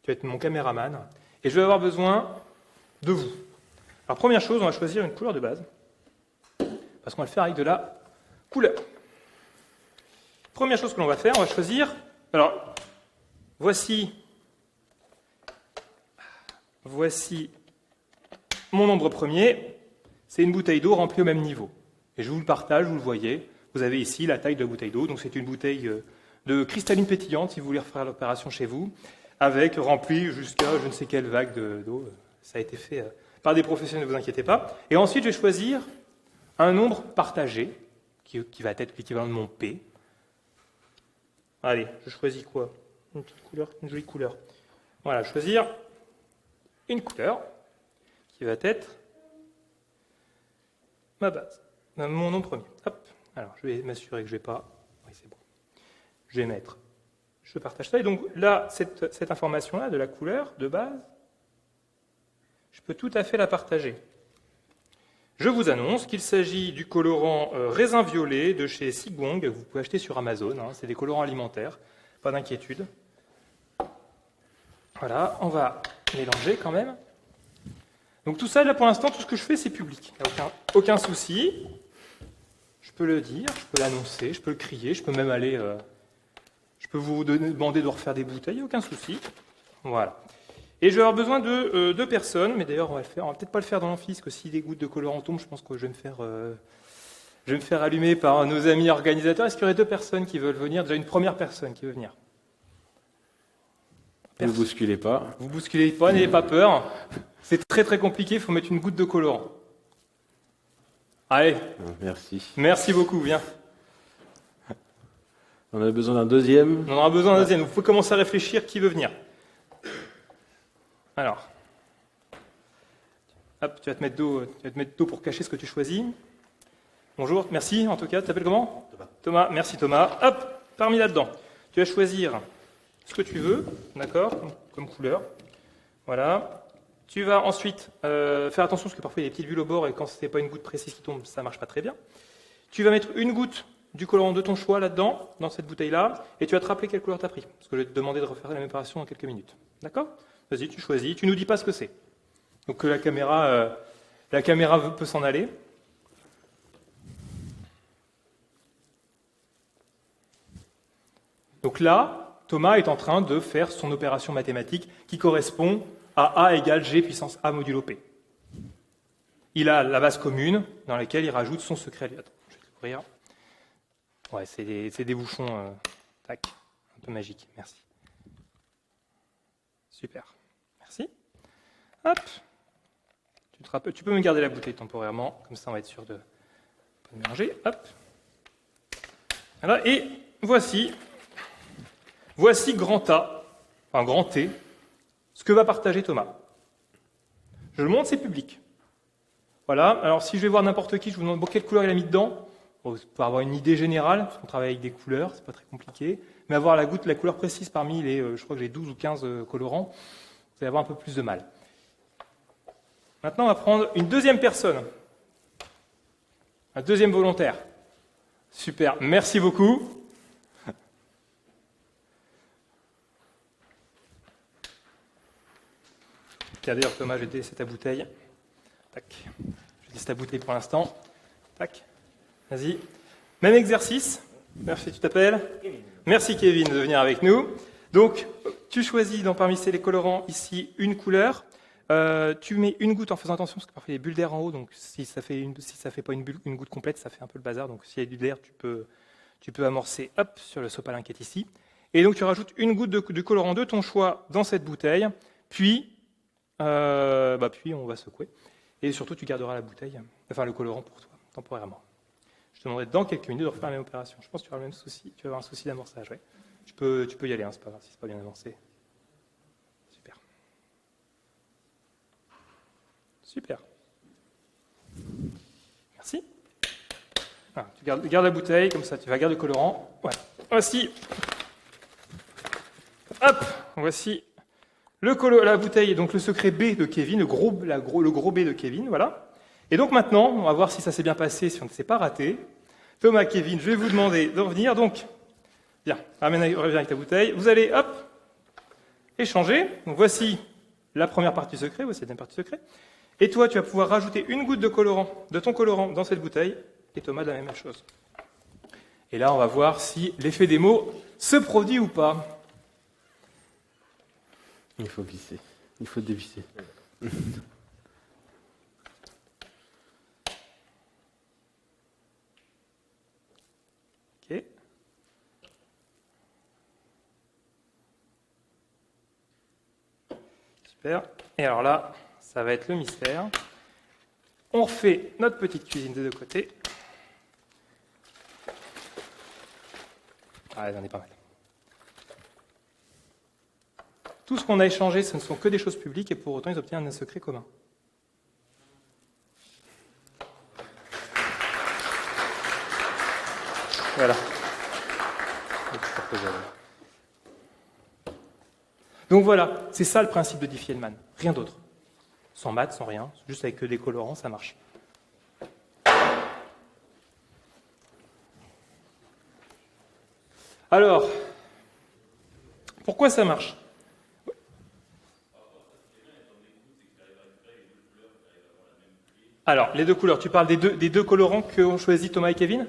Tu vas être mon caméraman. Et je vais avoir besoin de vous. Alors, première chose, on va choisir une couleur de base. Parce qu'on va le faire avec de la couleur. Première chose que l'on va faire, on va choisir... Alors, voici mon nombre premier. C'est une bouteille d'eau remplie au même niveau. Et je vous le partage, vous le voyez. Vous avez ici la taille de la bouteille d'eau. Donc, c'est une bouteille de cristalline pétillante, si vous voulez refaire l'opération chez vous, avec remplie jusqu'à je ne sais quelle vague d'eau. Ça a été fait par des professionnels, ne vous inquiétez pas. Et ensuite, je vais choisir un nombre partagé, qui va être l'équivalent de mon P. Allez, je choisis quoi? Une petite couleur, une jolie couleur. Voilà, choisir une couleur qui va être ma base, mon nom premier. Hop. Alors, je vais m'assurer que je ne vais pas... Oui, c'est bon. Je vais mettre... Je partage ça. Et donc là, cette information-là de la couleur de base, je peux tout à fait la partager. Je vous annonce qu'il s'agit du colorant raisin violet de chez Sigwong, que vous pouvez acheter sur Amazon. Hein, c'est des colorants alimentaires, pas d'inquiétude. Voilà, on va mélanger quand même. Donc tout ça, là pour l'instant, tout ce que je fais, c'est public. Il n'y a aucun souci. Je peux le dire, je peux l'annoncer, je peux le crier, je peux même aller... je peux vous demander de refaire des bouteilles, il n'y a aucun souci. Voilà. Et je vais avoir besoin de 2 personnes, mais d'ailleurs, on va peut-être pas le faire dans l'amphi, parce que si des gouttes de colorant tombent, je pense que je vais me faire allumer par nos amis organisateurs. Est-ce qu'il y aurait 2 personnes qui veulent venir? Déjà une première personne qui veut venir. Ne vous bousculez pas. Vous bousculez pas, n'ayez pas peur. C'est très très compliqué, il faut mettre une goutte de colorant. Allez. Merci. Merci beaucoup, viens. On a besoin d'un deuxième. On aura besoin d'un deuxième. Vous pouvez commencer à réfléchir qui veut venir. Alors. Hop, tu vas te mettre dos pour cacher ce que tu choisis. Bonjour, merci en tout cas. Tu t'appelles comment? Thomas, merci Thomas. Hop, parmi là-dedans. Tu vas choisir ce que tu veux, d'accord, comme couleur. Voilà. Tu vas ensuite faire attention parce que parfois il y a des petites bulles au bord et quand ce n'est pas une goutte précise qui tombe, ça ne marche pas très bien. Tu vas mettre une goutte du colorant de ton choix là-dedans, dans cette bouteille-là, et tu vas te rappeler quelle couleur tu as pris. Parce que je vais te demander de refaire la même opération dans quelques minutes. D'accord? Vas-y, tu choisis, tu ne nous dis pas ce que c'est. Donc que la caméra peut s'en aller. Donc là, Thomas est en train de faire son opération mathématique qui correspond à A égale G puissance A modulo P. Il a la base commune dans laquelle il rajoute son secret. Attends, je vais l'ouvrir. Ouais, c'est des bouchons tac, un peu magiques. Merci. Super. Merci. Hop. Tu peux me garder la bouteille temporairement, comme ça on va être sûr de ne pas mélanger. Hop. Voilà, et voici grand A, enfin grand T, ce que va partager Thomas. Je le montre, c'est public. Voilà, alors si je vais voir n'importe qui, je vous demande quelle couleur il a mis dedans. pour avoir une idée générale, parce qu'on travaille avec des couleurs, c'est pas très compliqué, mais avoir la couleur précise parmi les, je crois que j'ai 12 ou 15 colorants, vous allez avoir un peu plus de mal. Maintenant, on va prendre une deuxième personne, un deuxième volontaire. Super, merci beaucoup. Tiens, d'ailleurs, Thomas, je vais te laisser ta bouteille. Tac. Je laisse ta bouteille pour l'instant. Tac. Vas-y. Même exercice. Merci, tu t'appelles Kevin. Merci Kevin de venir avec nous. Donc, tu choisis parmi les colorants ici une couleur. Tu mets une goutte en faisant attention parce que parfois il y a des bulles d'air en haut. Donc, si ça fait pas une goutte complète, ça fait un peu le bazar. Donc, s'il y a du d'air, tu peux amorcer sur le sopalin qui est ici. Et donc, tu rajoutes une goutte de colorant de ton choix dans cette bouteille. Puis on va secouer. Et surtout, tu garderas la bouteille, enfin le colorant pour toi, temporairement. Je te demanderai dans quelques minutes de refaire la même opération. Je pense que tu auras le même souci. Tu vas avoir un souci d'amorçage. Ouais. Tu peux y aller, c'est pas grave si c'est pas bien avancé. Super. Super. Merci. Tu gardes la bouteille, comme ça tu vas garder le colorant. Ouais. Voici. Hop, voici la bouteille, donc le secret B de Kevin, le gros B de Kevin, voilà. Et donc maintenant, on va voir si ça s'est bien passé, si on ne s'est pas raté. Thomas, Kevin, je vais vous demander de revenir. Donc, bien, reviens avec ta bouteille. Vous allez, échanger. Donc voici la première partie secret, voici la deuxième partie secret. Et toi, tu vas pouvoir rajouter une goutte de ton colorant dans cette bouteille. Et Thomas, de la même chose. Et là, on va voir si l'effet des mots se produit ou pas. Il faut visser. Il faut dévisser. Ok. Super. Et alors là, ça va être le mystère. On refait notre petite cuisine des deux côtés. Ah, j'en ai pas mal. Tout ce qu'on a échangé, ce ne sont que des choses publiques et pour autant, ils obtiennent un secret commun. Voilà. Donc voilà, c'est ça le principe de Diffie-Hellman. Rien d'autre. Sans maths, sans rien, juste avec que des colorants, ça marche. Alors, pourquoi ça marche ? Alors, les deux couleurs, tu parles des deux colorants qu'ont choisi Thomas et Kevin ?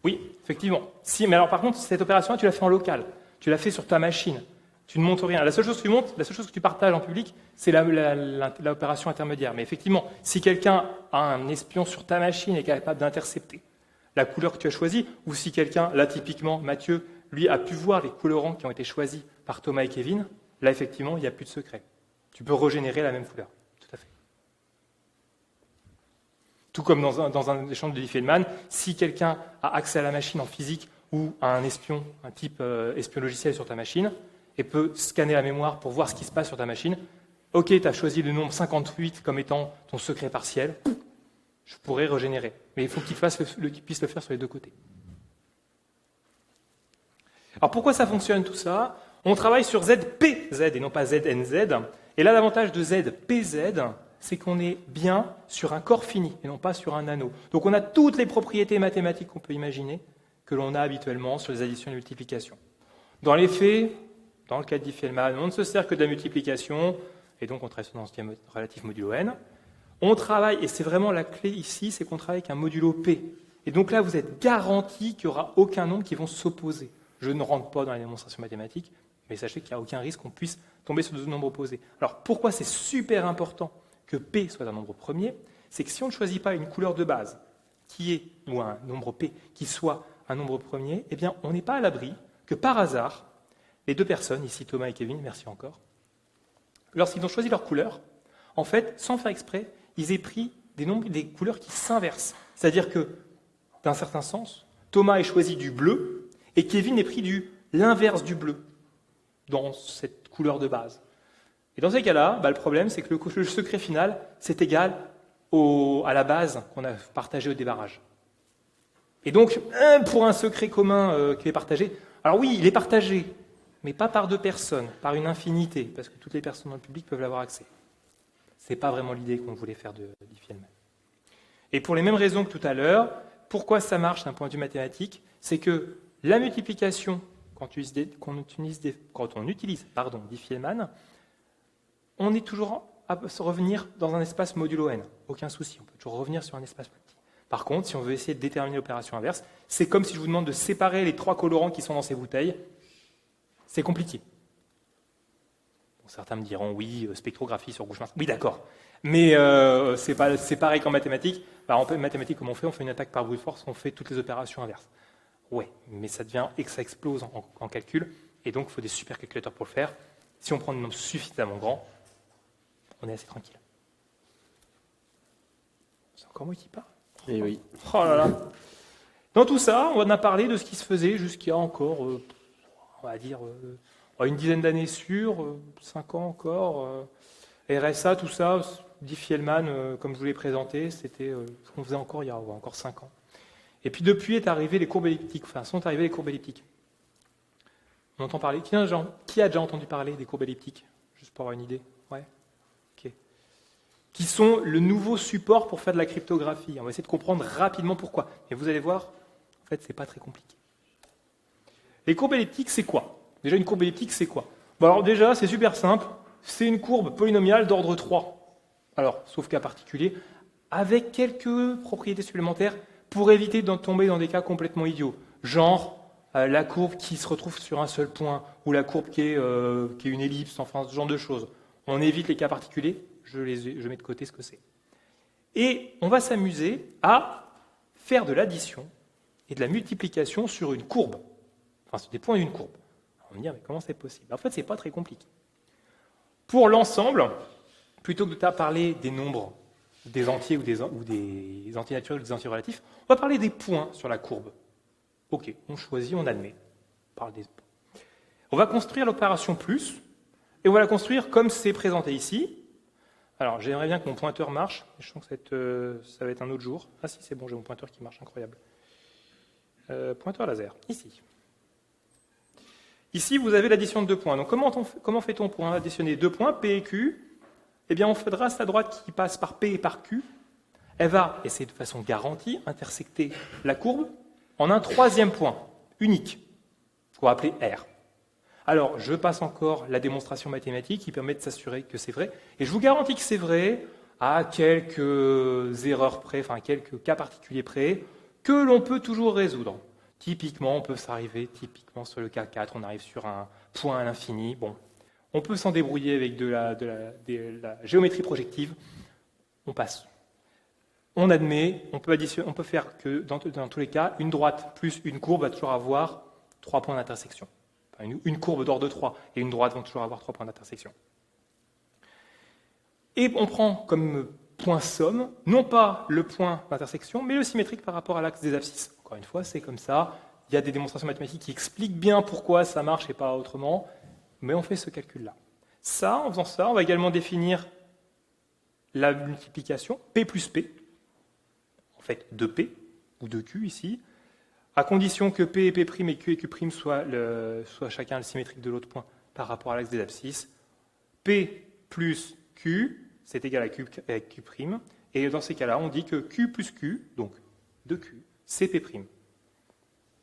Oui, effectivement. Si, mais alors par contre, cette opération-là, tu l'as fait en local. Tu l'as fait sur ta machine. Tu ne montes rien. La seule chose que tu montes, la seule chose que tu partages en public, c'est l'opération intermédiaire. Mais effectivement, si quelqu'un a un espion sur ta machine et est capable d'intercepter la couleur que tu as choisie, ou si quelqu'un, là typiquement, Mathieu, lui a pu voir les colorants qui ont été choisis par Thomas et Kevin, là effectivement, il n'y a plus de secret. Tu peux régénérer la même couleur. Tout à fait. Tout comme dans un échange de Diffie-Hellman, si quelqu'un a accès à la machine en physique ou à un espion, un type espion logiciel sur ta machine, et peut scanner la mémoire pour voir ce qui se passe sur ta machine, ok, tu as choisi le nombre 58 comme étant ton secret partiel, je pourrais régénérer. Mais il faut qu'il puisse le faire sur les deux côtés. Alors pourquoi ça fonctionne tout ça ? On travaille sur ZPZ et non pas ZNZ. Et là, l'avantage de ZPZ, c'est qu'on est bien sur un corps fini et non pas sur un anneau. Donc on a toutes les propriétés mathématiques qu'on peut imaginer que l'on a habituellement sur les additions et les multiplications. Dans les faits, dans le cas de Diffie-Hellman, on ne se sert que de la multiplication, et donc on travaille sur un relatif modulo n. On travaille, et c'est vraiment la clé ici, c'est qu'on travaille avec un modulo P. Et donc là, vous êtes garanti qu'il n'y aura aucun nombre qui vont s'opposer. Je ne rentre pas dans la démonstration mathématique, mais sachez qu'il n'y a aucun risque qu'on puisse tomber sur deux nombres opposés. Alors pourquoi c'est super important que P soit un nombre premier ? C'est que si on ne choisit pas une couleur de base, ou un nombre P, qui soit un nombre premier, eh bien on n'est pas à l'abri que par hasard, les deux personnes, ici Thomas et Kevin, merci encore, lorsqu'ils ont choisi leur couleur, en fait, sans faire exprès, ils aient pris des couleurs qui s'inversent. C'est-à-dire que, d'un certain sens, Thomas ait choisi du bleu et Kevin ait pris l'inverse du bleu dans cette couleur de base. Et dans ces cas-là, le problème, c'est que le secret final, c'est égal à la base qu'on a partagée au débarrage. Et donc, pour un secret commun qui est partagé, alors oui, il est partagé, mais pas par 2 personnes, par une infinité, parce que toutes les personnes dans le public peuvent l'avoir accès. Ce n'est pas vraiment l'idée qu'on voulait faire de Diffie-Hellman. Et pour les mêmes raisons que tout à l'heure, pourquoi ça marche d'un point de vue mathématique, c'est que la multiplication, quand on utilise Diffie-Hellman, on est toujours à se revenir dans un espace modulo n. Aucun souci, on peut toujours revenir sur un espace plus petit. Par contre, si on veut essayer de déterminer l'opération inverse, c'est comme si je vous demande de séparer les 3 colorants qui sont dans ces bouteilles. C'est compliqué. Bon, certains me diront, oui, spectrographie sur gauche-mince. Oui, d'accord. Mais c'est pareil qu'en mathématiques. En mathématiques, comment on fait ? On fait une attaque par brute force, on fait toutes les opérations inverses. Ouais, mais ça devient et que ça explose en calcul, et donc il faut des supercalculateurs pour le faire. Si on prend des nombres suffisamment grands, on est assez tranquille. C'est encore moi qui parle ? Et oui. Oh là là. Dans tout ça, on a parlé de ce qui se faisait jusqu'il y a encore, on va dire, une dizaine d'années sûres, 5 ans encore. RSA, tout ça, Diffie-Hellman, comme je vous l'ai présenté, c'était ce qu'on faisait encore il y a encore 5 ans. Et puis depuis sont arrivées les courbes elliptiques. On entend parler. Qui a déjà entendu parler des courbes elliptiques ? Juste pour avoir une idée. Ouais. Ok. Qui sont le nouveau support pour faire de la cryptographie. On va essayer de comprendre rapidement pourquoi. Et vous allez voir, en fait, c'est pas très compliqué. Les courbes elliptiques, c'est quoi ? Déjà, une courbe elliptique, c'est quoi ? Bon, alors déjà, c'est super simple. C'est une courbe polynomiale d'ordre 3. Alors, sauf cas particulier, avec quelques propriétés supplémentaires pour éviter de tomber dans des cas complètement idiots. Genre, la courbe qui se retrouve sur un seul point, ou la courbe qui est une ellipse, enfin, ce genre de choses. On évite les cas particuliers. Je mets de côté ce que c'est. Et on va s'amuser à faire de l'addition et de la multiplication sur une courbe. Enfin, sur des points d'une courbe. On va me dire, mais comment c'est possible ? En fait, c'est pas très compliqué. Pour l'ensemble, plutôt que de parler des nombres, des entiers ou des entiers naturels ou des entiers relatifs, on va parler des points sur la courbe. Ok, on choisit, on admet. On parle des points. On va construire l'opération plus, et on va la construire comme c'est présenté ici. Alors, j'aimerais bien que mon pointeur marche. Je sens que ça va être un autre jour. Ah si, c'est bon, j'ai mon pointeur qui marche, incroyable. Pointeur laser, ici. Ici, vous avez l'addition de 2 points. Donc, comment fait-on pour additionner 2 points, P et Q ? Eh bien, on fera la droite qui passe par P et par Q. Elle va, et c'est de façon garantie, intersecter la courbe en un 3e point, unique, qu'on va appeler R. Alors, je passe encore la démonstration mathématique qui permet de s'assurer que c'est vrai. Et je vous garantis que c'est vrai à quelques erreurs près, enfin quelques cas particuliers près, que l'on peut toujours résoudre. Typiquement, on peut s'arriver, sur le cas 4, on arrive sur un point à l'infini. Bon, on peut s'en débrouiller avec de la géométrie projective. On passe. On admet, on peut faire que, dans tous les cas, une droite plus une courbe va toujours avoir 3 points d'intersection. Enfin, une courbe d'ordre 3 et une droite vont toujours avoir 3 points d'intersection. Et on prend comme point somme, non pas le point d'intersection, mais le symétrique par rapport à l'axe des abscisses. Encore une fois, c'est comme ça. Il y a des démonstrations mathématiques qui expliquent bien pourquoi ça marche et pas autrement, mais on fait ce calcul-là. Ça, en faisant ça, on va également définir la multiplication P plus P, en fait 2P, ou 2Q ici, à condition que P et P' et Q et Q' soient chacun le symétrique de l'autre point par rapport à l'axe des abscisses. P plus Q, c'est égal à Q avec Q', et dans ces cas-là, on dit que Q plus Q, donc 2Q, c'est P'.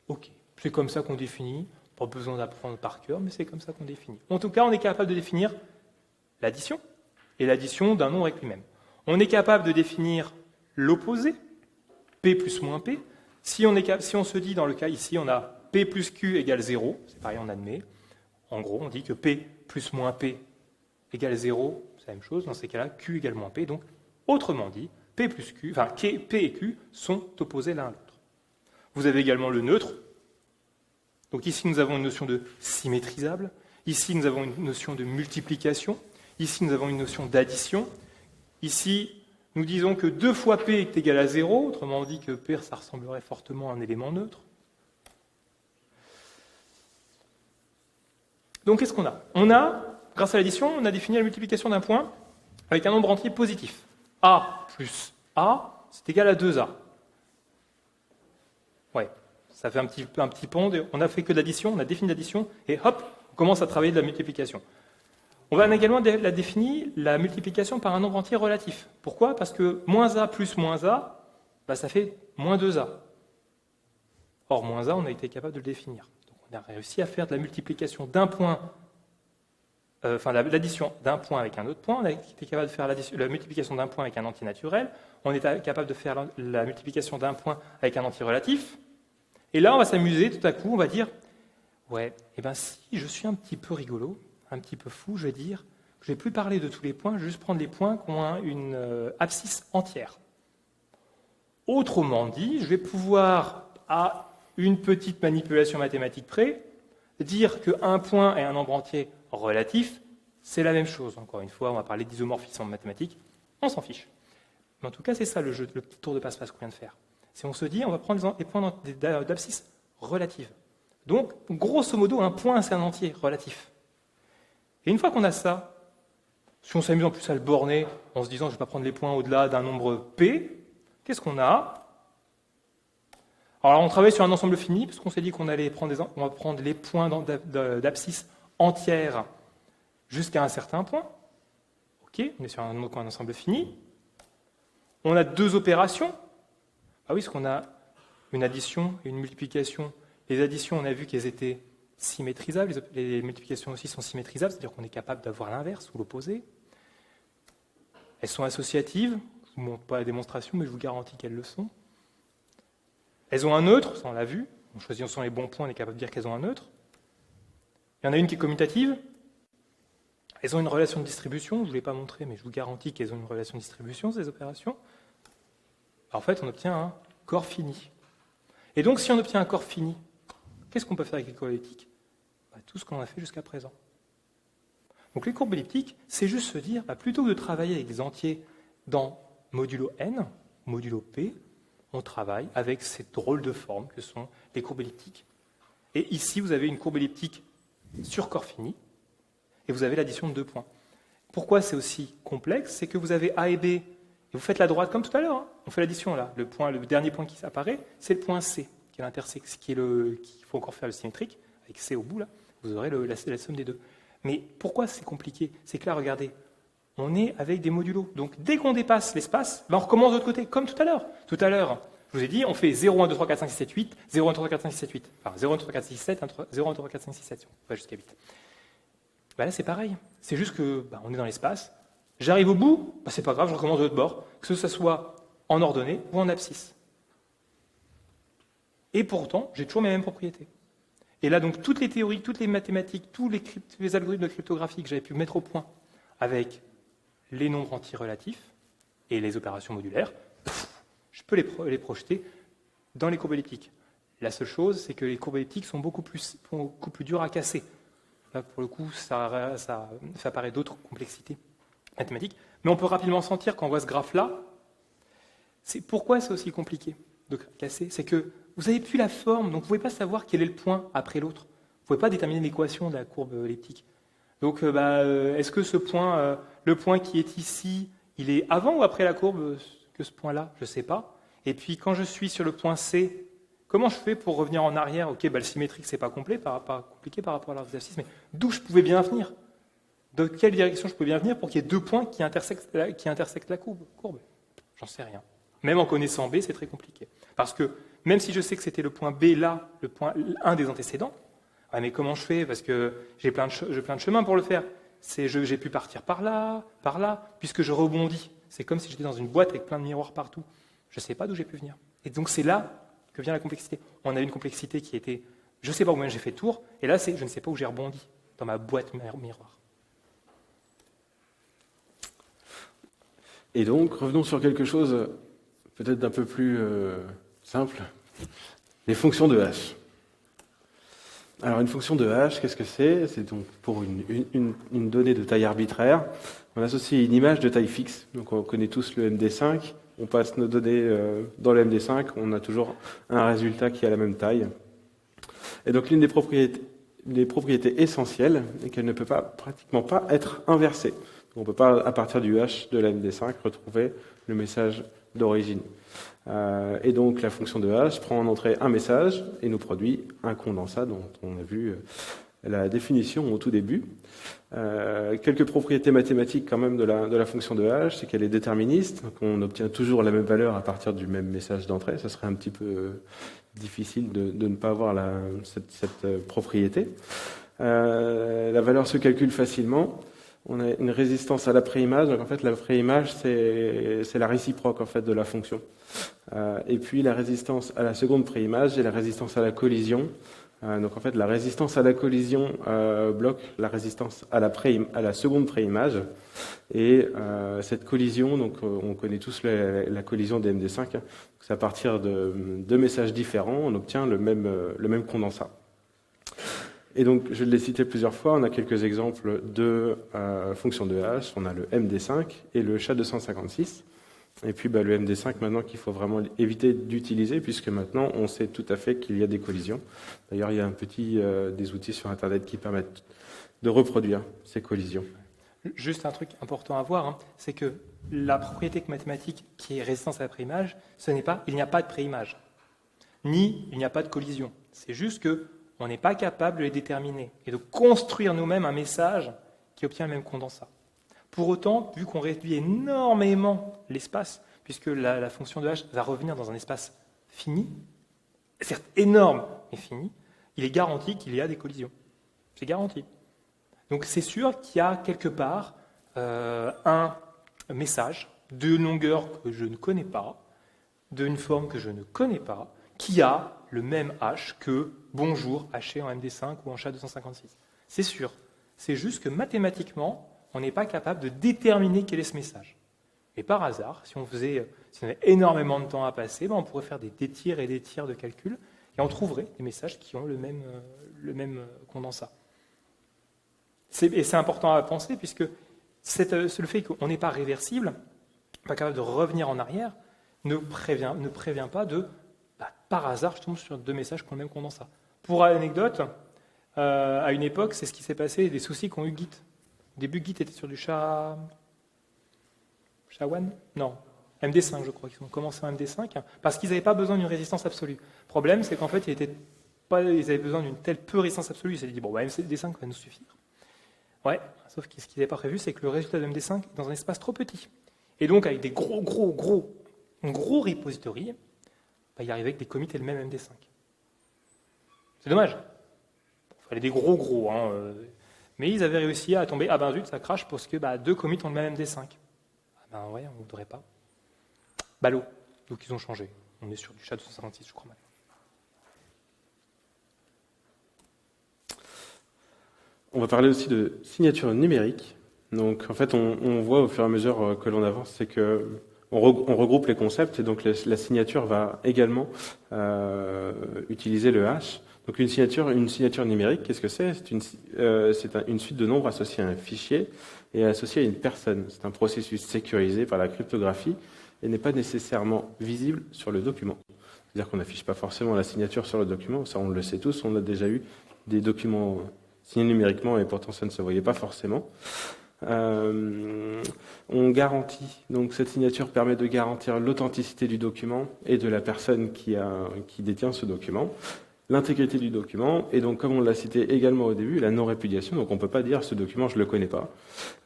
Ok, c'est comme ça qu'on définit, pas besoin d'apprendre par cœur, mais c'est comme ça qu'on définit. En tout cas, on est capable de définir l'addition, et l'addition d'un nombre avec lui-même. On est capable de définir l'opposé, P plus moins P. Si on se dit, dans le cas ici, on a P plus Q égale 0, c'est pareil, on admet. En gros, on dit que P plus moins P égale 0, c'est la même chose. Dans ces cas-là, Q égale moins P. Donc, autrement dit, P et Q sont opposés l'un à l'autre. Vous avez également le neutre. Donc ici, nous avons une notion de symétrisable. Ici, nous avons une notion de multiplication. Ici, nous avons une notion d'addition. Ici, nous disons que 2 fois P est égal à 0. Autrement dit que P, ça ressemblerait fortement à un élément neutre. Donc, qu'est-ce qu'on a ? Grâce à l'addition, on a défini la multiplication d'un point avec un nombre entier positif. A plus A, c'est égal à 2A. Ouais, ça fait un petit pont. On a fait que de l'addition, on a défini l'addition, et hop, on commence à travailler de la multiplication. On va également définir la multiplication par un nombre entier relatif. Pourquoi? Parce que moins a plus moins a, bah, ça fait moins 2a. Or, moins a, on a été capable de le définir. Donc, on a réussi à faire de la multiplication d'un point, l'addition d'un point avec un autre point. On a été capable de faire la multiplication d'un point avec un entier naturel. On est capable de faire la multiplication d'un point avec un entier relatif. Et là, on va s'amuser, tout à coup, on va dire, ouais, eh ben si je suis un petit peu rigolo, un petit peu fou, je vais dire que je ne vais plus parler de tous les points, je vais juste prendre les points qui ont une abscisse entière. Autrement dit, je vais pouvoir, à une petite manipulation mathématique près, dire qu'un point et un nombre entier relatif, c'est la même chose. Encore une fois, on va parler d'isomorphisme en mathématiques, on s'en fiche. Mais en tout cas, c'est ça le jeu, le petit tour de passe-passe qu'on vient de faire. Si on se dit, on va prendre les points d'abscisse relative. Donc, grosso modo, un point, c'est un entier relatif. Et une fois qu'on a ça, si on s'amuse en plus à le borner en se disant, je ne vais pas prendre les points au-delà d'un nombre P, qu'est-ce qu'on a? Alors, on travaille sur un ensemble fini, parce qu'on s'est dit qu'on allait on va prendre les points d'abscisse entière jusqu'à un certain point. OK, on est sur un ensemble fini. On a deux opérations. Ah oui, parce qu'on a une addition et une multiplication. Les additions, on a vu qu'elles étaient symétrisables. Les multiplications aussi sont symétrisables, c'est-à-dire qu'on est capable d'avoir l'inverse ou l'opposé. Elles sont associatives. Je ne vous montre pas la démonstration, mais je vous garantis qu'elles le sont. Elles ont un neutre, ça on l'a vu. En choisissant les bons points, on est capable de dire qu'elles ont un neutre. Il y en a une qui est commutative. Elles ont une relation de distribution. Je ne vous l'ai pas montré, mais je vous garantis qu'elles ont une relation de distribution, ces opérations. En fait, on obtient un corps fini. Et donc, si on obtient un corps fini, qu'est-ce qu'on peut faire avec les courbes elliptiques? Tout ce qu'on a fait jusqu'à présent. Donc, les courbes elliptiques, c'est juste se dire, plutôt que de travailler avec des entiers dans modulo n, modulo p, on travaille avec ces drôles de formes que sont les courbes elliptiques. Et ici, vous avez une courbe elliptique sur corps fini, et vous avez l'addition de deux points. Pourquoi c'est aussi complexe? C'est que vous avez A et B, et vous faites la droite comme tout à l'heure. Hein. On fait l'addition là. Le dernier point qui apparaît, c'est le point C, qui est l'intersexe, qu'il faut encore faire le symétrique, avec C au bout, là. Vous aurez la somme des deux. Mais pourquoi c'est compliqué? C'est que là, regardez, on est avec des modulos. Donc, dès qu'on dépasse l'espace, on recommence de l'autre côté, comme tout à l'heure. Tout à l'heure, je vous ai dit, on fait 0, 1, 2, 3, 4, 5, 6, 7, 8, 0, 1, 2, 3, 4, 5, 6, 7, 8. Enfin, 0, 1, 2, 3, 4, 6, 7, 0, 1, 2, 3, 4, 5, 6, 7. On va jusqu'à 8. Là, c'est pareil. C'est juste que on est dans l'espace. J'arrive au bout, c'est pas grave, je recommence de l'autre bord, que ce soit en ordonnée ou en abscisse. Et pourtant, j'ai toujours mes mêmes propriétés. Et là, donc, toutes les théories, toutes les mathématiques, tous les algorithmes de cryptographie que j'avais pu mettre au point avec les nombres entiers relatifs et les opérations modulaires, je peux les projeter dans les courbes elliptiques. La seule chose, c'est que les courbes elliptiques sont beaucoup plus dures à casser. Là, pour le coup, ça apparaît d'autres complexités mathématiques. Mais on peut rapidement sentir quand on voit ce graphe-là, pourquoi c'est aussi compliqué de casser, c'est que vous n'avez plus la forme, donc vous ne pouvez pas savoir quel est le point après l'autre. Vous ne pouvez pas déterminer l'équation de la courbe elliptique. Donc, est-ce que ce point, le point qui est ici, il est avant ou après la courbe que ce point-là? Je ne sais pas. Et puis, quand je suis sur le point C, comment je fais pour revenir en arrière? Ok, le symétrique, c'est pas compliqué par rapport à l'exercice, mais d'où je pouvais bien venir? De quelle direction je pouvais bien venir pour qu'il y ait deux points qui intersectent la courbe? J'en sais rien. Même en connaissant B, c'est très compliqué. Parce que même si je sais que c'était le point B là, le point 1 des antécédents, mais comment je fais? Parce que j'ai plein de chemins pour le faire. J'ai pu partir par là, puisque je rebondis. C'est comme si j'étais dans une boîte avec plein de miroirs partout. Je ne sais pas d'où j'ai pu venir. Et donc c'est là que vient la complexité. On a une complexité qui était, je ne sais pas où j'ai fait tour, et là c'est, je ne sais pas où j'ai rebondi, dans ma boîte miroir. Et donc, revenons sur quelque chose peut-être d'un peu plus simple, les fonctions de H. Alors, une fonction de H, qu'est-ce que c'est? C'est donc pour une donnée de taille arbitraire, on associe une image de taille fixe. Donc, on connaît tous le MD5, on passe nos données dans le MD5, on a toujours un résultat qui a la même taille. Et donc, l'une des propriétés essentielles est qu'elle ne peut pratiquement pas être inversée. On ne peut pas, à partir du H de la MD5, retrouver le message d'origine. Et donc la fonction de hash prend en entrée un message et nous produit un condensat dont on a vu la définition au tout début. Quelques propriétés mathématiques quand même de la fonction de hash, c'est qu'elle est déterministe, donc on obtient toujours la même valeur à partir du même message d'entrée. Ça serait un petit peu difficile de ne pas avoir cette propriété. La valeur se calcule facilement. On a une résistance à la préimage, donc en fait la préimage c'est la réciproque en fait de la fonction. Et puis la résistance à la seconde préimage et la résistance à la collision. Donc en fait la résistance à la collision bloque la résistance à la seconde préimage. Et cette collision, donc on connaît tous la collision des MD5. C'est à partir de deux messages différents, on obtient le même condensat. Et donc, je l'ai cité plusieurs fois, on a quelques exemples de fonctions de hash. On a le MD5 et le SHA-256. Et puis le MD5 maintenant qu'il faut vraiment éviter d'utiliser puisque maintenant on sait tout à fait qu'il y a des collisions. D'ailleurs, il y a des outils sur Internet qui permettent de reproduire ces collisions. Juste un truc important à voir, hein, c'est que la propriété mathématique qui est résistance à la préimage, il n'y a pas de préimage, ni il n'y a pas de collision. C'est juste que on n'est pas capable de les déterminer et de construire nous-mêmes un message qui obtient le même condensat. Pour autant, vu qu'on réduit énormément l'espace, puisque la fonction de h va revenir dans un espace fini, certes énorme, mais fini, il est garanti qu'il y a des collisions. C'est garanti. Donc c'est sûr qu'il y a quelque part un message de longueur que je ne connais pas, d'une forme que je ne connais pas, qui a le même H que bonjour haché en MD5 ou en SHA-256. C'est sûr. C'est juste que mathématiquement, on n'est pas capable de déterminer quel est ce message. Et par hasard, si on avait énormément de temps à passer, on pourrait faire des tirs et des tirs de calcul et on trouverait des messages qui ont le même condensat. Et c'est important à penser puisque le fait qu'on n'est pas réversible, pas capable de revenir en arrière, ne prévient pas de par hasard, je tombe sur deux messages qui ont le même condensat. Pour l'anecdote, à une époque, c'est ce qui s'est passé, des soucis qu'ont eu Git. Au début, Git était sur du SHA-1 Non, MD5, je crois. Ils ont commencé en MD5 parce qu'ils n'avaient pas besoin d'une résistance absolue. Le problème, c'est qu'en fait, ils avaient besoin d'une telle peu résistance absolue. Ils s'est dit, MD5 va nous suffire. Ouais, sauf que ce qu'ils n'avaient pas prévu, c'est que le résultat de MD5 est dans un espace trop petit. Et donc, avec des gros repositories, il arrivait que des commits aient le même MD5. C'est dommage. Il fallait des gros, hein. Mais ils avaient réussi à tomber, zut, ça crache parce que deux commits ont le même MD5. Ouais, on ne voudrait pas. Ballot. Donc ils ont changé. On est sur du SHA-256, je crois maintenant. On va parler aussi de signature numérique. Donc en fait, on voit au fur et à mesure que l'on avance, c'est que on regroupe les concepts et donc la signature va également utiliser le hash. Donc une signature numérique, qu'est-ce que c'est ? C'est une suite de nombres associés à un fichier et associés à une personne. C'est un processus sécurisé par la cryptographie et n'est pas nécessairement visible sur le document. C'est-à-dire qu'on n'affiche pas forcément la signature sur le document, ça on le sait tous, on a déjà eu des documents signés numériquement et pourtant ça ne se voyait pas forcément. On garantit, donc cette signature permet de garantir l'authenticité du document et de la personne qui détient ce document, l'intégrité du document, et donc comme on l'a cité également au début, la non-répudiation, donc on ne peut pas dire ce document je ne le connais pas.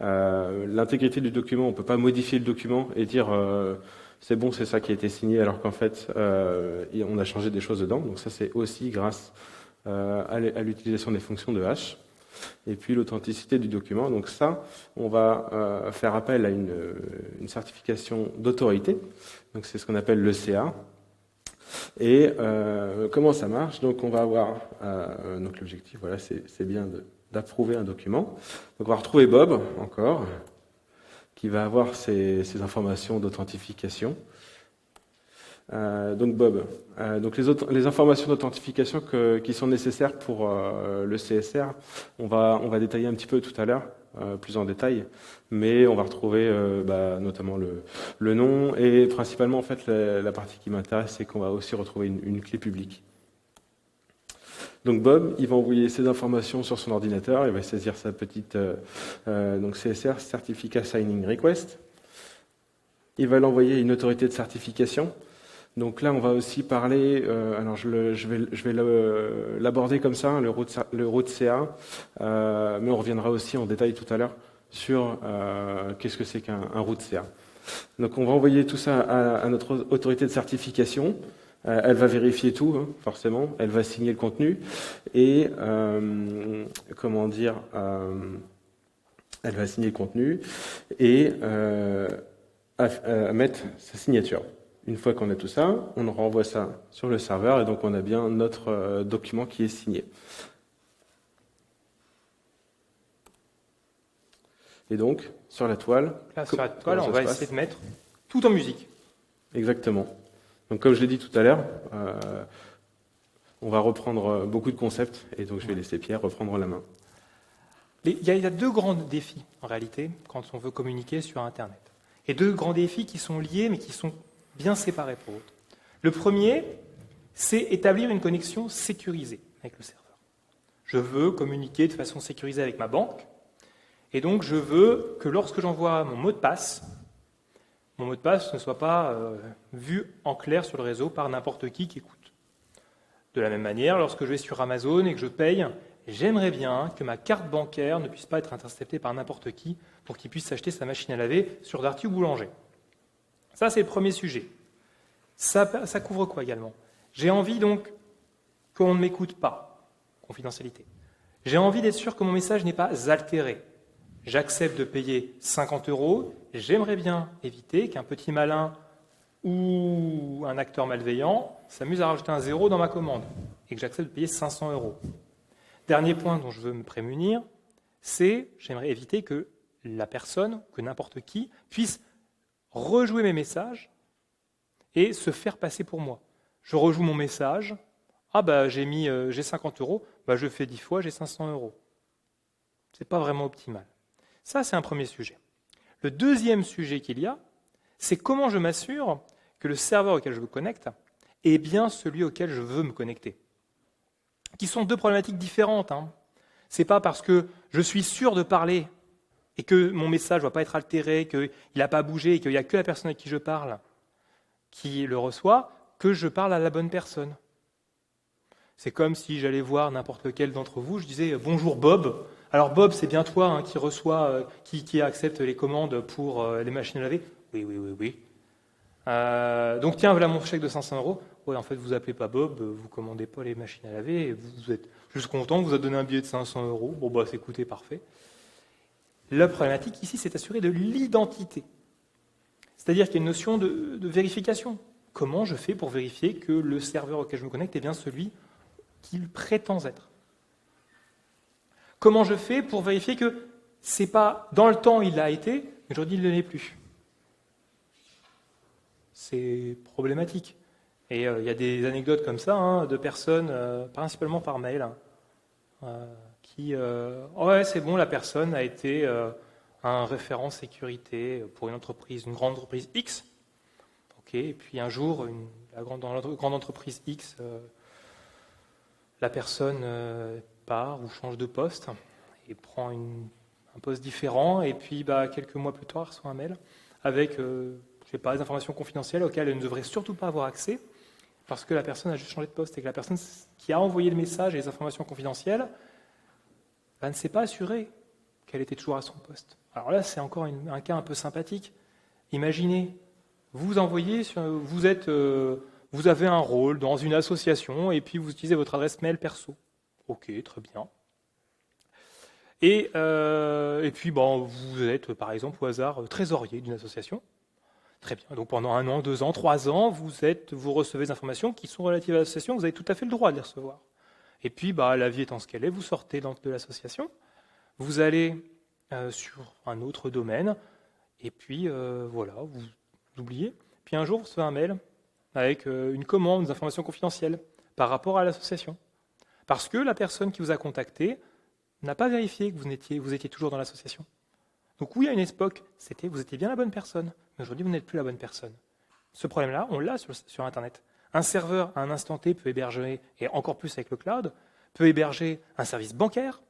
L'intégrité du document, on ne peut pas modifier le document et dire c'est bon, c'est ça qui a été signé, alors qu'en fait on a changé des choses dedans, donc ça c'est aussi grâce à l'utilisation des fonctions de hash. Et puis l'authenticité du document. Donc ça, on va faire appel à une certification d'autorité. Donc c'est ce qu'on appelle le CA. Et comment ça marche ? Donc on va avoir donc l'objectif, voilà, c'est bien d'approuver un document. Donc on va retrouver Bob encore, qui va avoir ces informations d'authentification. Donc Bob, donc les informations d'authentification qui sont nécessaires pour le CSR, on va détailler un petit peu tout à l'heure, plus en détail, mais on va retrouver notamment le nom et principalement en fait la partie qui m'intéresse, c'est qu'on va aussi retrouver une clé publique. Donc Bob, il va envoyer ces informations sur son ordinateur, il va saisir sa petite donc CSR, Certificate Signing Request. Il va l'envoyer à une autorité de certification. Donc là, on va aussi parler, alors je vais l'aborder comme ça, le route CA, mais on reviendra aussi en détail tout à l'heure sur qu'est-ce que c'est qu'un route CA. Donc on va envoyer tout ça à notre autorité de certification. Elle va vérifier tout, hein, forcément. Elle va signer le contenu et elle va signer le contenu et mettre sa signature. Une fois qu'on a tout ça, on renvoie ça sur le serveur et donc on a bien notre document qui est signé. Et donc, sur la toile... Là, sur la toile, on va essayer de mettre tout en musique. Exactement. Donc, comme je l'ai dit tout à l'heure, on va reprendre beaucoup de concepts et donc je vais laisser Pierre reprendre la main. Il y a deux grands défis, en réalité, quand on veut communiquer sur Internet. Et deux grands défis qui sont liés, mais qui sont bien séparés pour autres. Le premier, c'est établir une connexion sécurisée avec le serveur. Je veux communiquer de façon sécurisée avec ma banque, et donc je veux que lorsque j'envoie mon mot de passe ne soit pas vu en clair sur le réseau par n'importe qui écoute. De la même manière, lorsque je vais sur Amazon et que je paye, j'aimerais bien que ma carte bancaire ne puisse pas être interceptée par n'importe qui pour qu'il puisse s'acheter sa machine à laver sur Darty ou Boulanger. Ça, c'est le premier sujet. Ça couvre quoi également? J'ai envie donc qu'on ne m'écoute pas, confidentialité. J'ai envie d'être sûr que mon message n'est pas altéré. J'accepte de payer 50 €, j'aimerais bien éviter qu'un petit malin ou un acteur malveillant s'amuse à rajouter un 0 dans ma commande et que j'accepte de payer 500 €. Dernier point dont je veux me prémunir, c'est j'aimerais éviter que la personne, que n'importe qui, puisse rejouer mes messages et se faire passer pour moi. Je rejoue mon message, j'ai 50 €, je fais 10 fois, j'ai 500 €. C'est pas vraiment optimal. Ça, c'est un premier sujet. Le deuxième sujet qu'il y a, c'est comment je m'assure que le serveur auquel je me connecte est bien celui auquel je veux me connecter. Qui sont deux problématiques différentes. C'est pas parce que je suis sûr de parler et que mon message ne va pas être altéré, qu'il n'a pas bougé et qu'il n'y a que la personne à qui je parle qui le reçoit, que je parle à la bonne personne. C'est comme si j'allais voir n'importe lequel d'entre vous, je disais « Bonjour Bob ». Alors Bob, c'est bien toi qui reçoit, qui accepte les commandes pour les machines à laver ? Oui. Donc tiens, voilà mon chèque de 500 €. Oui, en fait, vous appelez pas Bob, vous commandez pas les machines à laver, vous êtes juste content, vous a donné un billet de 500 €. Bon, c'est écoutez, parfait. La problématique ici, c'est assurer de l'identité. C'est-à-dire qu'il y a une notion de vérification. Comment je fais pour vérifier que le serveur auquel je me connecte est bien celui qu'il prétend être? Comment je fais pour vérifier que c'est pas dans le temps il l'a été, mais aujourd'hui il ne l'est plus? C'est problématique. Et il y a des anecdotes comme ça, de personnes, principalement par mail, qui c'est bon, la personne a été un référent sécurité pour une grande entreprise X. Ok, et puis un jour, dans la grande entreprise X, la personne part ou change de poste et prend un poste différent, et puis quelques mois plus tard, elle reçoit un mail avec des informations confidentielles auxquelles elle ne devrait surtout pas avoir accès, parce que la personne a juste changé de poste et que la personne qui a envoyé le message et les informations confidentielles ne s'est pas assurée qu'elle était toujours à son poste. Alors là, c'est encore un cas un peu sympathique. Imaginez, vous avez un rôle dans une association et puis vous utilisez votre adresse mail perso. Ok, très bien. Et puis, vous êtes, par exemple, au hasard, trésorier d'une association. Très bien. Donc, pendant 1 an, 2 ans, 3 ans, vous recevez des informations qui sont relatives à l'association, vous avez tout à fait le droit de les recevoir. Et puis, la vie étant ce qu'elle est, vous sortez de l'association, vous allez sur un autre domaine, et puis, vous oubliez. Puis un jour, vous recevez un mail avec une commande, des informations confidentielles par rapport à l'association. Parce que la personne qui vous a contacté n'a pas vérifié que vous étiez toujours dans l'association. Donc oui, à une époque, vous étiez bien la bonne personne, mais aujourd'hui, vous n'êtes plus la bonne personne. Ce problème-là, on l'a sur Internet. Un serveur, à un instant T, peut héberger, et encore plus avec le cloud, peut héberger un service bancaire,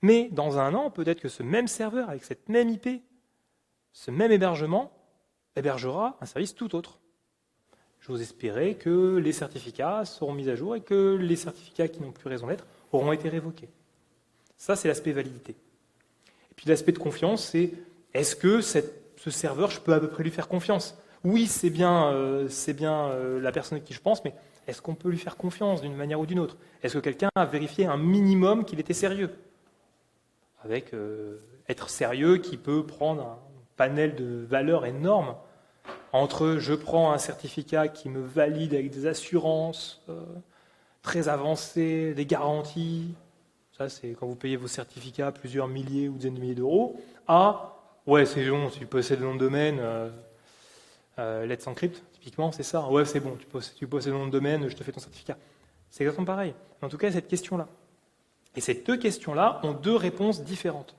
mais dans 1 an, peut-être que ce même serveur, avec cette même IP, ce même hébergement, hébergera un service tout autre. j'ose espérer que les certificats seront mis à jour et que les certificats qui n'ont plus raison d'être auront été révoqués. Ça, c'est l'aspect validité. Et puis l'aspect de confiance, c'est est-ce que ce serveur, je peux à peu près lui faire confiance? Oui, c'est bien la personne à qui je pense, mais est-ce qu'on peut lui faire confiance d'une manière ou d'une autre? Est-ce que quelqu'un a vérifié un minimum qu'il était sérieux? Avec être sérieux qui peut prendre un panel de valeurs énormes entre je prends un certificat qui me valide avec des assurances très avancées, des garanties, ça c'est quand vous payez vos certificats plusieurs milliers ou dizaines de milliers d'euros, à ouais c'est bon, tu possèdes le nom de domaine, Let's Encrypt, typiquement c'est ça, ouais c'est bon, tu possèdes le nom de domaine, je te fais ton certificat. C'est exactement pareil. En tout cas, cette question-là. Et ces deux questions-là ont deux réponses différentes.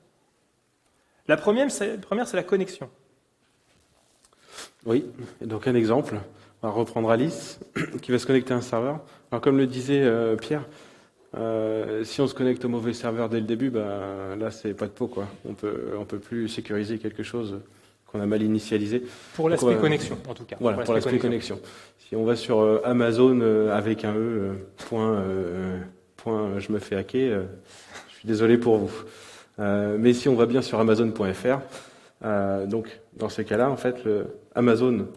La première, c'est la connexion. Oui, et donc un exemple, on va reprendre Alice, qui va se connecter à un serveur. Alors comme le disait Pierre, si on se connecte au mauvais serveur dès le début, là c'est pas de peau, quoi. On peut plus sécuriser quelque chose qu'on a mal initialisé. Pour l'aspect connexion, en tout cas. Voilà, pour l'aspect connexion. Si on va sur Amazon avec un point, je me fais hacker, je suis désolé pour vous. Mais si on va bien sur Amazon.fr, donc dans ces cas-là, en fait, Amazon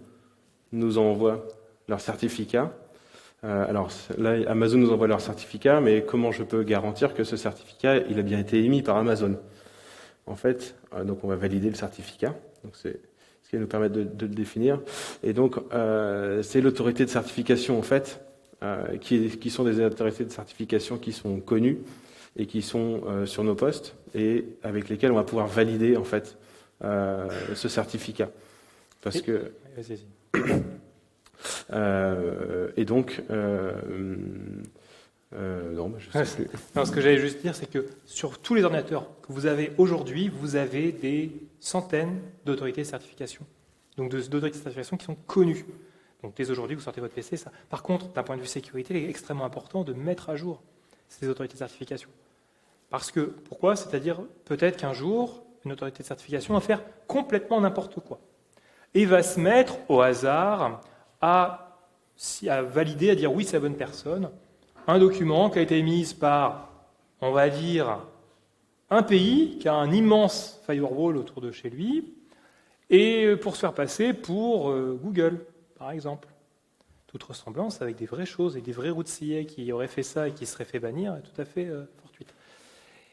nous envoie leur certificat. Alors là, Amazon nous envoie leur certificat, mais comment je peux garantir que ce certificat, il a bien été émis par Amazon? En fait, donc on va valider le certificat. Donc c'est ce qui va nous permettre de le définir. Et donc c'est l'autorité de certification en fait, qui sont des autorités de certification qui sont connues et qui sont sur nos postes et avec lesquelles on va pouvoir valider en fait ce certificat. Parce que et donc non, je sais plus. Non, ce que j'allais juste dire, c'est que sur tous les ordinateurs que vous avez aujourd'hui, vous avez des centaines d'autorités de certification. Donc d'autorités de certification qui sont connues. Donc dès aujourd'hui, vous sortez votre PC. Ça. Par contre, d'un point de vue sécurité, il est extrêmement important de mettre à jour ces autorités de certification. Parce que, pourquoi? C'est-à-dire, peut-être qu'un jour, une autorité de certification va faire complètement n'importe quoi. Et va se mettre au hasard à valider, à dire oui, c'est la bonne personne, un document qui a été émis par, on va dire, un pays qui a un immense firewall autour de chez lui, et pour se faire passer pour Google, par exemple. Toute ressemblance avec des vraies choses et des vrais routiers qui auraient fait ça et qui seraient fait bannir est tout à fait fortuite.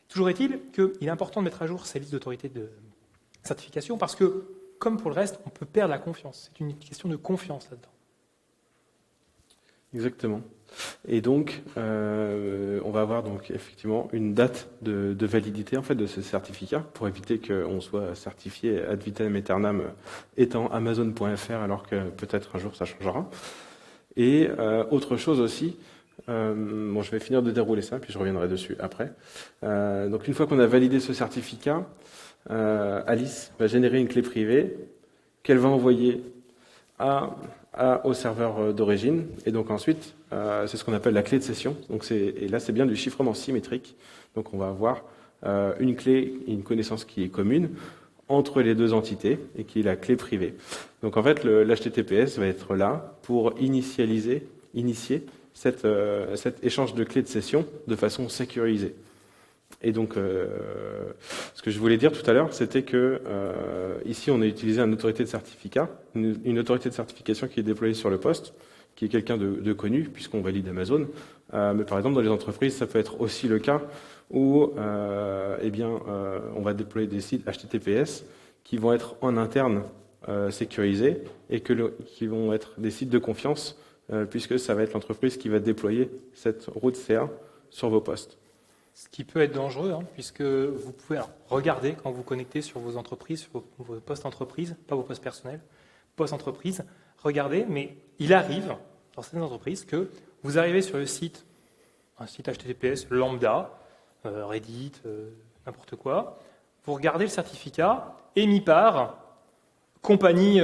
Toujours est-il qu'il est important de mettre à jour ces listes d'autorités de certification parce que, comme pour le reste, on peut perdre la confiance. C'est une question de confiance là-dedans. Exactement. Et donc, on va avoir donc effectivement une date de validité en fait de ce certificat pour éviter qu'on soit certifié ad vitam aeternam étant Amazon.fr alors que peut-être un jour ça changera. Et autre chose aussi, je vais finir de dérouler ça puis je reviendrai dessus après. Donc une fois qu'on a validé ce certificat, Alice va générer une clé privée qu'elle va envoyer au serveur d'origine. Et donc ensuite, c'est ce qu'on appelle la clé de session. Donc et là, c'est bien du chiffrement symétrique. Donc on va avoir une clé et une connaissance qui est commune entre les deux entités et qui est la clé privée. Donc en fait, l'HTTPS va être là pour initier cet échange de clés de session de façon sécurisée. Et donc, ce que je voulais dire tout à l'heure, c'était que ici, on a utilisé une autorité de certificat, une autorité de certification qui est déployée sur le poste, qui est quelqu'un de connu, puisqu'on valide Amazon. Mais par exemple, dans les entreprises, ça peut être aussi le cas où on va déployer des sites HTTPS qui vont être en interne sécurisés et qui vont être des sites de confiance, puisque ça va être l'entreprise qui va déployer cette route CA sur vos postes. Ce qui peut être dangereux, puisque vous pouvez regarder quand vous connectez sur vos entreprises, sur vos postes entreprises, pas vos postes personnels, postes entreprises, regardez, mais il arrive dans certaines entreprises que vous arrivez sur le site, un site HTTPS lambda, Reddit, n'importe quoi, vous regardez le certificat émis par compagnie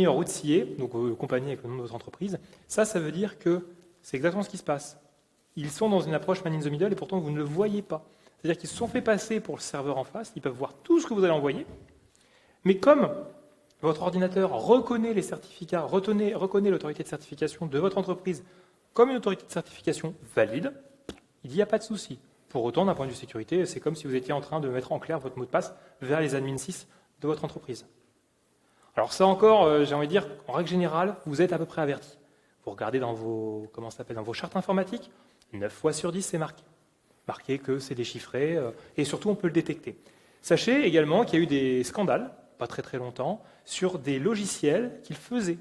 routier, donc compagnie avec le nom de votre entreprise. Ça veut dire que c'est exactement ce qui se passe. Ils sont dans une approche man in the middle et pourtant vous ne le voyez pas. C'est-à-dire qu'ils se sont fait passer pour le serveur en face, ils peuvent voir tout ce que vous allez envoyer, mais comme votre ordinateur reconnaît les certificats, reconnaît l'autorité de certification de votre entreprise comme une autorité de certification valide, il n'y a pas de souci. Pour autant, d'un point de vue sécurité, c'est comme si vous étiez en train de mettre en clair votre mot de passe vers les admin 6 de votre entreprise. Alors ça encore, j'ai envie de dire, en règle générale, vous êtes à peu près averti. Vous regardez dans vos chartes informatiques, 9 fois sur 10, c'est marqué. Marqué que c'est déchiffré, et surtout, on peut le détecter. Sachez également qu'il y a eu des scandales, pas très très longtemps, sur des logiciels qu'ils faisaient.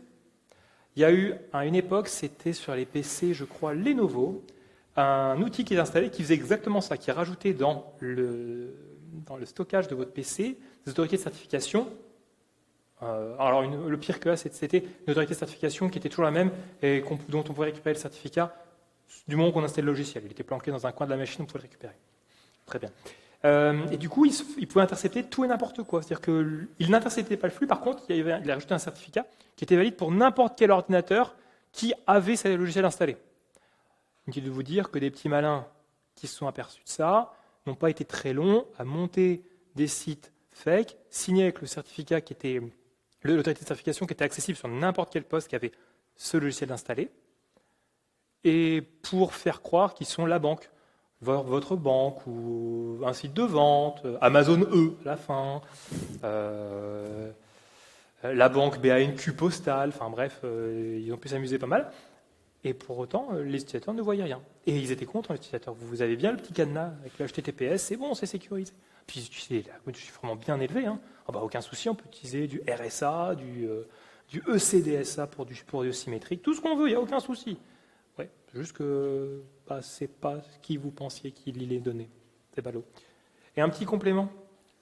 Il y a eu, à une époque, c'était sur les PC, je crois, Lenovo, un outil qui est installé qui faisait exactement ça, qui rajoutait dans le stockage de votre PC des autorités de certification. Alors, le pire que là, c'était une autorité de certification qui était toujours la même et dont on pouvait récupérer le certificat du moment qu'on installait le logiciel. Il était planqué dans un coin de la machine, on pouvait le récupérer. Très bien. Et du coup, il pouvait intercepter tout et n'importe quoi. C'est-à-dire qu'il n'interceptait pas le flux, par contre, il a rajouté un certificat qui était valide pour n'importe quel ordinateur qui avait ce logiciel installé. Inutile de vous dire que des petits malins qui se sont aperçus de ça n'ont pas été très longs à monter des sites fake, signés avec le certificat qui était l'autorité de certification qui était accessible sur n'importe quel poste qui avait ce logiciel installé, et pour faire croire qu'ils sont la banque, votre banque ou un site de vente, Amazon à la fin, la banque BANQ postale, enfin bref, ils ont pu s'amuser pas mal. Et pour autant, les utilisateurs ne voyaient rien. Et ils étaient contents, les utilisateurs. Vous avez bien le petit cadenas avec le HTTPS, c'est bon, c'est sécurisé. Puis ils utilisaient la code de chiffrement bien élevé. Aucun souci, on peut utiliser du RSA, du ECDSA pour du symétrique, tout ce qu'on veut, il n'y a aucun souci. Ouais, juste que c'est pas ce qui vous pensiez qu'il les donnait. C'est ballot. Et un petit complément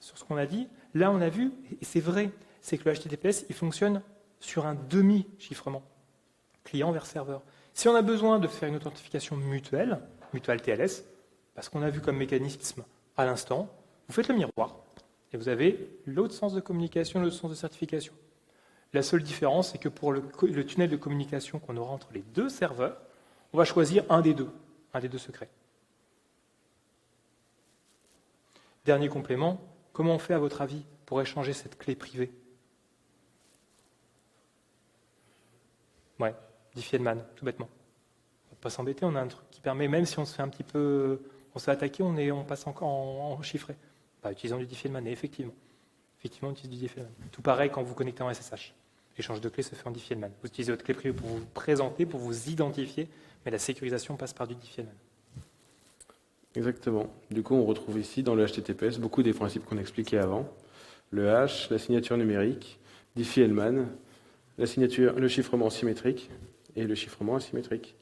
sur ce qu'on a dit. Là, on a vu, et c'est vrai, c'est que le HTTPS, il fonctionne sur un demi-chiffrement, client vers serveur. Si on a besoin de faire une authentification mutuelle TLS, parce qu'on a vu comme mécanisme à l'instant, vous faites le miroir et vous avez l'autre sens de communication, l'autre sens de certification. La seule différence, c'est que pour le tunnel de communication qu'on aura entre les deux serveurs, on va choisir un des deux secrets. Dernier complément, comment on fait à votre avis pour échanger cette clé privée ? Ouais, Diffie-Hellman, tout bêtement. On ne va pas s'embêter, on a un truc qui permet, même si on se fait un petit peu, on se fait attaquer, on passe en chiffré. Utilisant du Diffie-Hellman, et effectivement, on utilise du Diffie-Hellman. Tout pareil quand vous connectez en SSH. L'échange de clés se fait en Diffie-Hellman. Vous utilisez votre clé privée pour vous présenter, pour vous identifier, mais la sécurisation passe par du Diffie-Hellman. Exactement. Du coup, on retrouve ici, dans le HTTPS, beaucoup des principes qu'on expliquait avant. Le hash, la signature numérique, Diffie-Hellman, la signature, le chiffrement symétrique et le chiffrement asymétrique.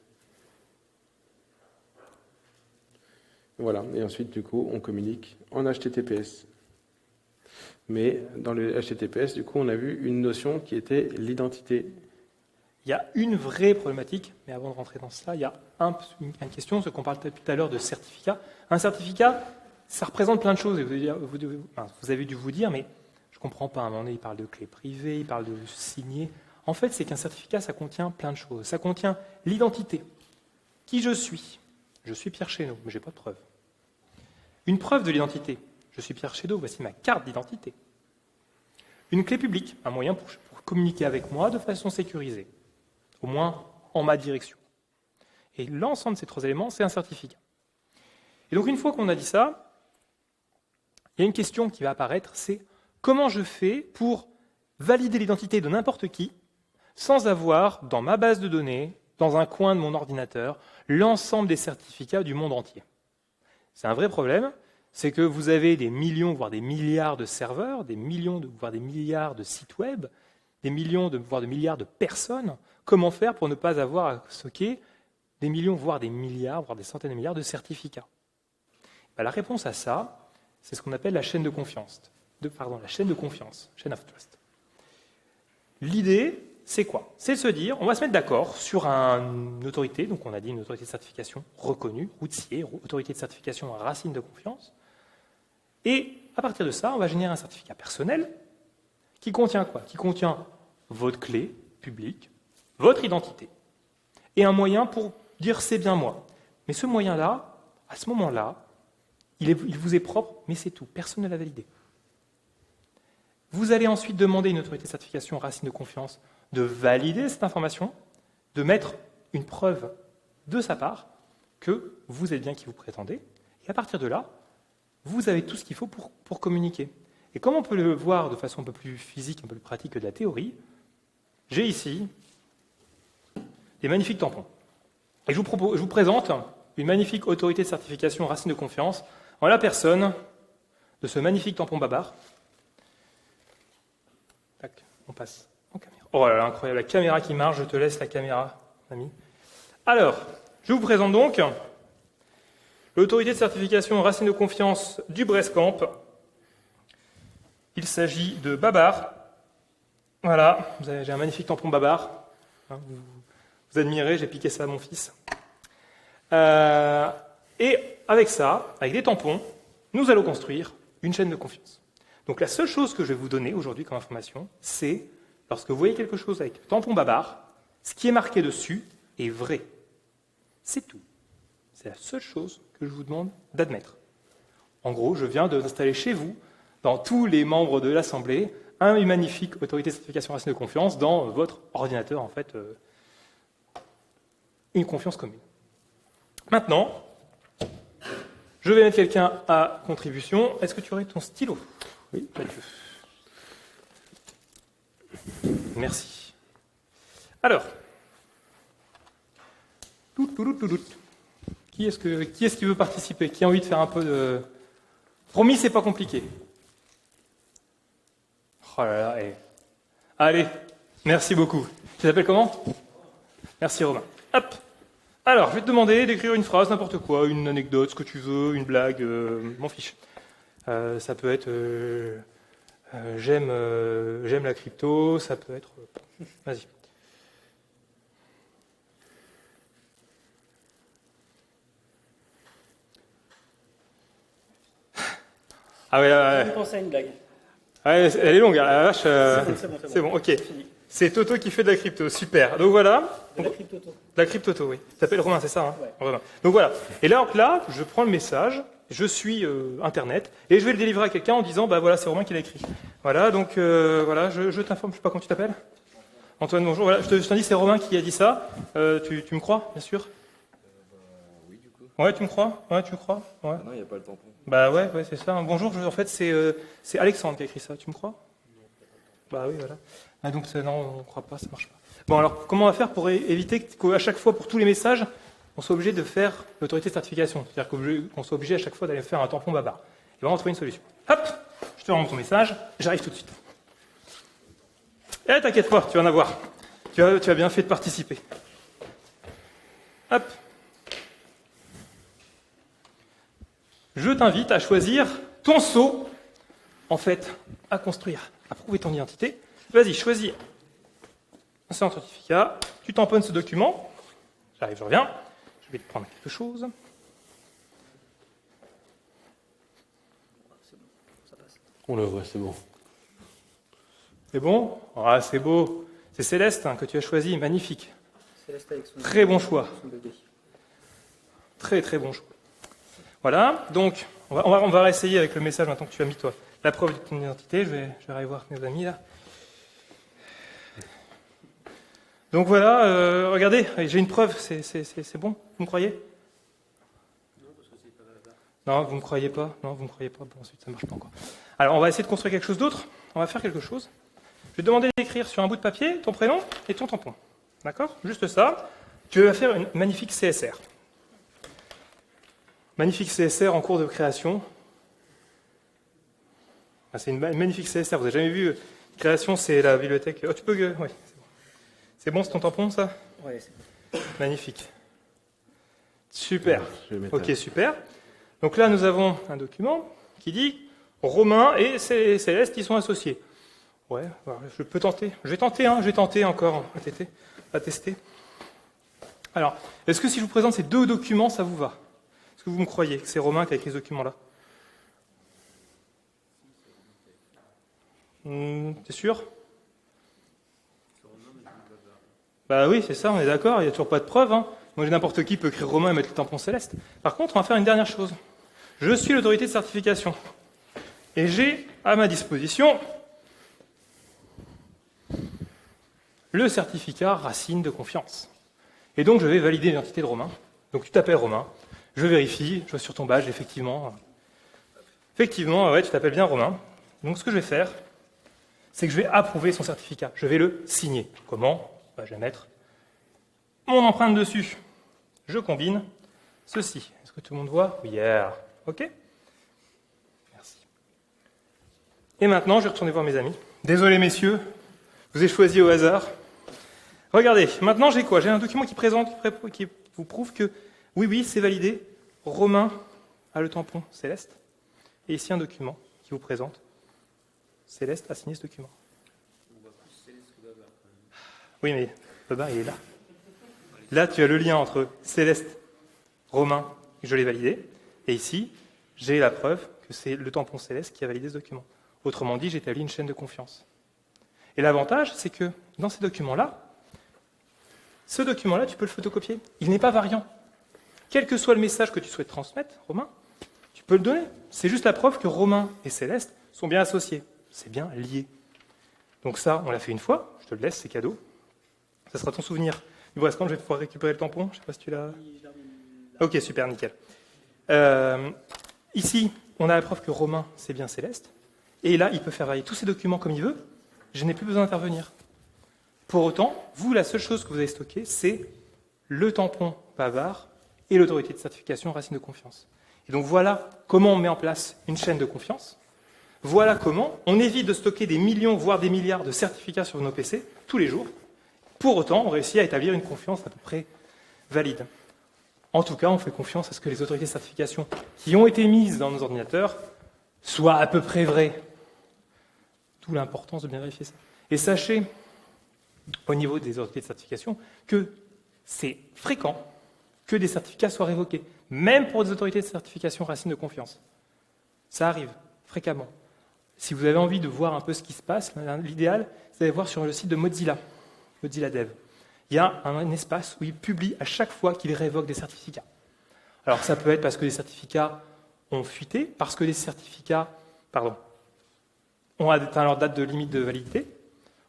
Voilà, et ensuite, du coup, on communique en HTTPS. Mais dans le HTTPS, du coup, on a vu une notion qui était l'identité. Il y a une vraie problématique, mais avant de rentrer dans cela, il y a une question, ce qu'on parle tout à l'heure de certificat. Un certificat, ça représente plein de choses. Et vous avez dû vous dire, mais je ne comprends pas. À un moment donné, il parle de clé privée, il parle de signer. En fait, c'est qu'un certificat, ça contient plein de choses. Ça contient l'identité. Qui je suis ? Je suis Pierre Chénaud, mais je n'ai pas de preuve. Une preuve de l'identité. Je suis Pierre Chénaud, voici ma carte d'identité. Une clé publique, un moyen pour communiquer avec moi de façon sécurisée, au moins en ma direction. Et l'ensemble de ces trois éléments, c'est un certificat. Et donc une fois qu'on a dit ça, il y a une question qui va apparaître, c'est comment je fais pour valider l'identité de n'importe qui sans avoir dans ma base de données, dans un coin de mon ordinateur, l'ensemble des certificats du monde entier. C'est un vrai problème, c'est que vous avez des millions, voire des milliards de serveurs, des millions, voire des milliards de sites web, des millions, voire des milliards de personnes. Comment faire pour ne pas avoir à stocker des millions, voire des milliards, voire des centaines de milliards de certificats ? La réponse à ça, c'est ce qu'on appelle la chaîne de confiance. La chaîne de confiance, chain of trust. L'idée, c'est quoi ? C'est de se dire, on va se mettre d'accord sur une autorité, donc on a dit une autorité de certification reconnue, routier, autorité de certification racine de confiance, et à partir de ça, on va générer un certificat personnel qui contient quoi ? Qui contient votre clé publique, votre identité, et un moyen pour dire c'est bien moi. Mais ce moyen-là, à ce moment-là, il vous est propre, mais c'est tout, personne ne l'a validé. Vous allez ensuite demander à une autorité de certification racine de confiance de valider cette information, de mettre une preuve de sa part que vous êtes bien qui vous prétendez. Et à partir de là, vous avez tout ce qu'il faut pour communiquer. Et comme on peut le voir de façon un peu plus physique, un peu plus pratique que de la théorie, j'ai ici des magnifiques tampons. Et je vous présente une magnifique autorité de certification racine de confiance en la personne de ce magnifique tampon Babar. Tac, on passe en caméra. Oh là là, incroyable, la caméra qui marche, je te laisse la caméra, ami. Alors, je vous présente donc l'autorité de certification racine de confiance du Brescamp. Il s'agit de Babar. Voilà, j'ai un magnifique tampon Babar. Hein, vous admirez, j'ai piqué ça à mon fils. Et avec ça, avec des tampons, nous allons construire une chaîne de confiance. Donc la seule chose que je vais vous donner aujourd'hui comme information, c'est, lorsque vous voyez quelque chose avec tampon Babar, ce qui est marqué dessus est vrai. C'est tout. C'est la seule chose que je vous demande d'admettre. En gros, je viens d'installer chez vous, dans tous les membres de l'Assemblée, une magnifique autorité de certification racine de confiance dans votre ordinateur, en fait, une confiance commune. Maintenant, je vais mettre quelqu'un à contribution. Est-ce que tu aurais ton stylo ? Oui, Mathieu. Merci. Alors, qui est-ce qui veut participer ? Qui a envie de faire un peu de... Promis, c'est pas compliqué. Oh là là, allez, merci beaucoup. Tu t'appelles comment ? Merci Romain. Hop. Alors, je vais te demander d'écrire une phrase, n'importe quoi, une anecdote, ce que tu veux, une blague, m'en fiche. Ça peut être j'aime la crypto, ça peut être... Vas-y. Ah ouais, Je pense à une blague. Ouais, elle est longue, la vache. C'est bon. Ok. C'est Toto qui fait de la crypto, super. Donc voilà. De la crypto-auto. La crypto-auto, oui. Ça s'appelle Romain, c'est ça, hein ? Ouais. Romain. Donc voilà. Et là, je prends le message, je suis Internet, et je vais le délivrer à quelqu'un en disant, bah voilà, c'est Romain qui l'a écrit. Voilà, donc voilà, je t'informe, je sais pas comment tu t'appelles. Antoine, bonjour. Voilà, je t'indique, c'est Romain qui a dit ça. Tu me crois, bien sûr ? Oui, du coup. Ouais, tu me crois ? Ouais, tu me crois ? Ouais. Ah non, il n'y a pas le tampon. Bah ouais, c'est ça. Bonjour, en fait, c'est Alexandre qui a écrit ça. Tu me crois ? Bah oui, voilà. Ah, donc non, on ne croit pas, ça marche pas. Bon, alors comment on va faire pour éviter qu'à chaque fois, pour tous les messages, on soit obligé de faire l'autorité de certification ? C'est-à-dire qu'on soit obligé à chaque fois d'aller faire un tampon Babar. Et on va trouver une solution. Hop, je te rends ton message, j'arrive tout de suite. Eh, t'inquiète pas, tu vas en avoir. Tu as bien fait de participer. Hop. Je t'invite à choisir ton sceau, en fait, à construire, à prouver ton identité. Vas-y, choisis un certificat, tu tamponnes ce document. J'arrive, je reviens. Je vais te prendre quelque chose. On le voit, c'est bon. C'est bon ? Ah, c'est beau. C'est Céleste que tu as choisi, magnifique. Céleste avec son Très bon choix. son bébé. Très très bon choix. Voilà, donc on va réessayer avec le message maintenant que tu as mis toi. La preuve de ton identité, je vais aller voir mes amis là. Donc voilà, regardez, j'ai une preuve, c'est bon, vous me croyez ? Non, parce que c'est pas Babar. Non, vous me croyez pas ? Non, vous me croyez pas ? Bon, ensuite ça marche pas encore. Alors on va essayer de construire quelque chose d'autre, on va faire quelque chose. Je vais te demander d'écrire sur un bout de papier ton prénom et ton tampon. D'accord ? Juste ça. Tu vas faire une magnifique CSR. Magnifique CSR en cours de création. Ah, c'est une magnifique CSR, vous n'avez jamais vu. Création, c'est la bibliothèque. Oh, tu peux. Oui, c'est bon. C'est bon, c'est ton tampon, ça ? Ouais, c'est Magnifique. Super. Je vais mettre Ok, super. Donc là, nous avons un document qui dit Romain et Céleste, ils sont associés. Ouais, voilà, je peux tenter. Je vais tenter encore à tester. Alors, est-ce que si je vous présente ces deux documents, ça vous va ? Est-ce que vous me croyez que c'est Romain qui a écrit ce document-là ? T'es sûr ? Bah oui, c'est ça, on est d'accord, il n'y a toujours pas de preuve. Hein. Moi, n'importe qui peut écrire Romain et mettre le tampon Céleste. Par contre, on va faire une dernière chose. Je suis l'autorité de certification. Et j'ai à ma disposition le certificat racine de confiance. Et donc, je vais valider l'identité de Romain. Donc, tu t'appelles Romain, je vérifie, je vois sur ton badge, effectivement, ouais, tu t'appelles bien Romain. Donc, ce que je vais faire, c'est que je vais approuver son certificat. Je vais le signer. Comment ? Je vais mettre mon empreinte dessus. Je combine ceci. Est-ce que tout le monde voit ? Oui, yeah. OK ? Merci. Et maintenant, je vais retourner voir mes amis. Désolé, messieurs, je vous ai choisi au hasard. Regardez, maintenant j'ai quoi ? J'ai un document qui vous prouve que, oui, c'est validé. Romain a le tampon Céleste. Et ici, un document qui vous présente. Céleste a signé ce document. On voit plus Céleste que Babar. Quand même. Oui, mais Babar, il est là. Là, tu as le lien entre Céleste, Romain, je l'ai validé. Et ici, j'ai la preuve que c'est le tampon Céleste qui a validé ce document. Autrement dit, j'ai établi une chaîne de confiance. Et l'avantage, c'est que dans ces documents-là, ce document-là, tu peux le photocopier. Il n'est pas variant. Quel que soit le message que tu souhaites transmettre, Romain, tu peux le donner. C'est juste la preuve que Romain et Céleste sont bien associés. C'est bien lié. Donc ça, on l'a fait une fois. Je te le laisse, c'est cadeau. Ça sera ton souvenir. Du coup, quand je vais pouvoir récupérer le tampon, je ne sais pas si tu l'as... Ok, super, nickel. Ici, on a la preuve que Romain, c'est bien Céleste. Et là, il peut faire valider tous ces documents comme il veut. Je n'ai plus besoin d'intervenir. Pour autant, vous, la seule chose que vous avez stockée, c'est le tampon Bavar et l'autorité de certification racine de confiance. Et donc voilà comment on met en place une chaîne de confiance. Voilà comment on évite de stocker des millions, voire des milliards de certificats sur nos PC tous les jours. Pour autant, on réussit à établir une confiance à peu près valide. En tout cas, on fait confiance à ce que les autorités de certification qui ont été mises dans nos ordinateurs soient à peu près vraies. D'où l'importance de bien vérifier ça. Et sachez, au niveau des autorités de certification, que c'est fréquent que des certificats soient révoqués, même pour des autorités de certification racine de confiance. Ça arrive fréquemment. Si vous avez envie de voir un peu ce qui se passe, l'idéal, c'est d'aller voir sur le site de Mozilla, Mozilla Dev. Il y a un espace où il publie à chaque fois qu'il révoque des certificats. Alors ça peut être parce que des certificats ont fuité, parce que des certificats ont atteint leur date de limite de validité,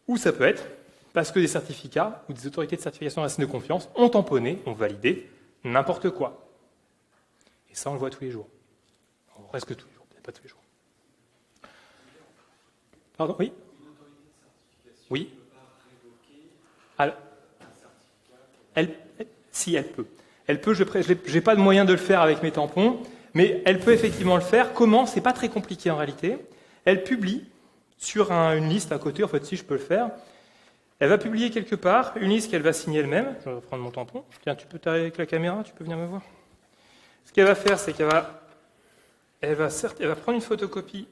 ou ça peut être parce que des certificats ou des autorités de certification racine de confiance ont tamponné, ont validé n'importe quoi. Et ça, on le voit tous les jours. Enfin, presque tous les jours, peut-être pas tous les jours. Pardon, oui ? Oui. Alors, si elle peut. Elle peut, je n'ai pas de moyen de le faire avec mes tampons, mais elle peut effectivement le faire. Comment ? C'est pas très compliqué en réalité. Elle publie sur une liste à côté, en fait, si je peux le faire. Elle va publier quelque part une liste qu'elle va signer elle-même. Je vais prendre mon tampon. Tiens, tu peux t'arrêter avec la caméra, tu peux venir me voir. Ce qu'elle va faire, c'est qu'elle va prendre une photocopie.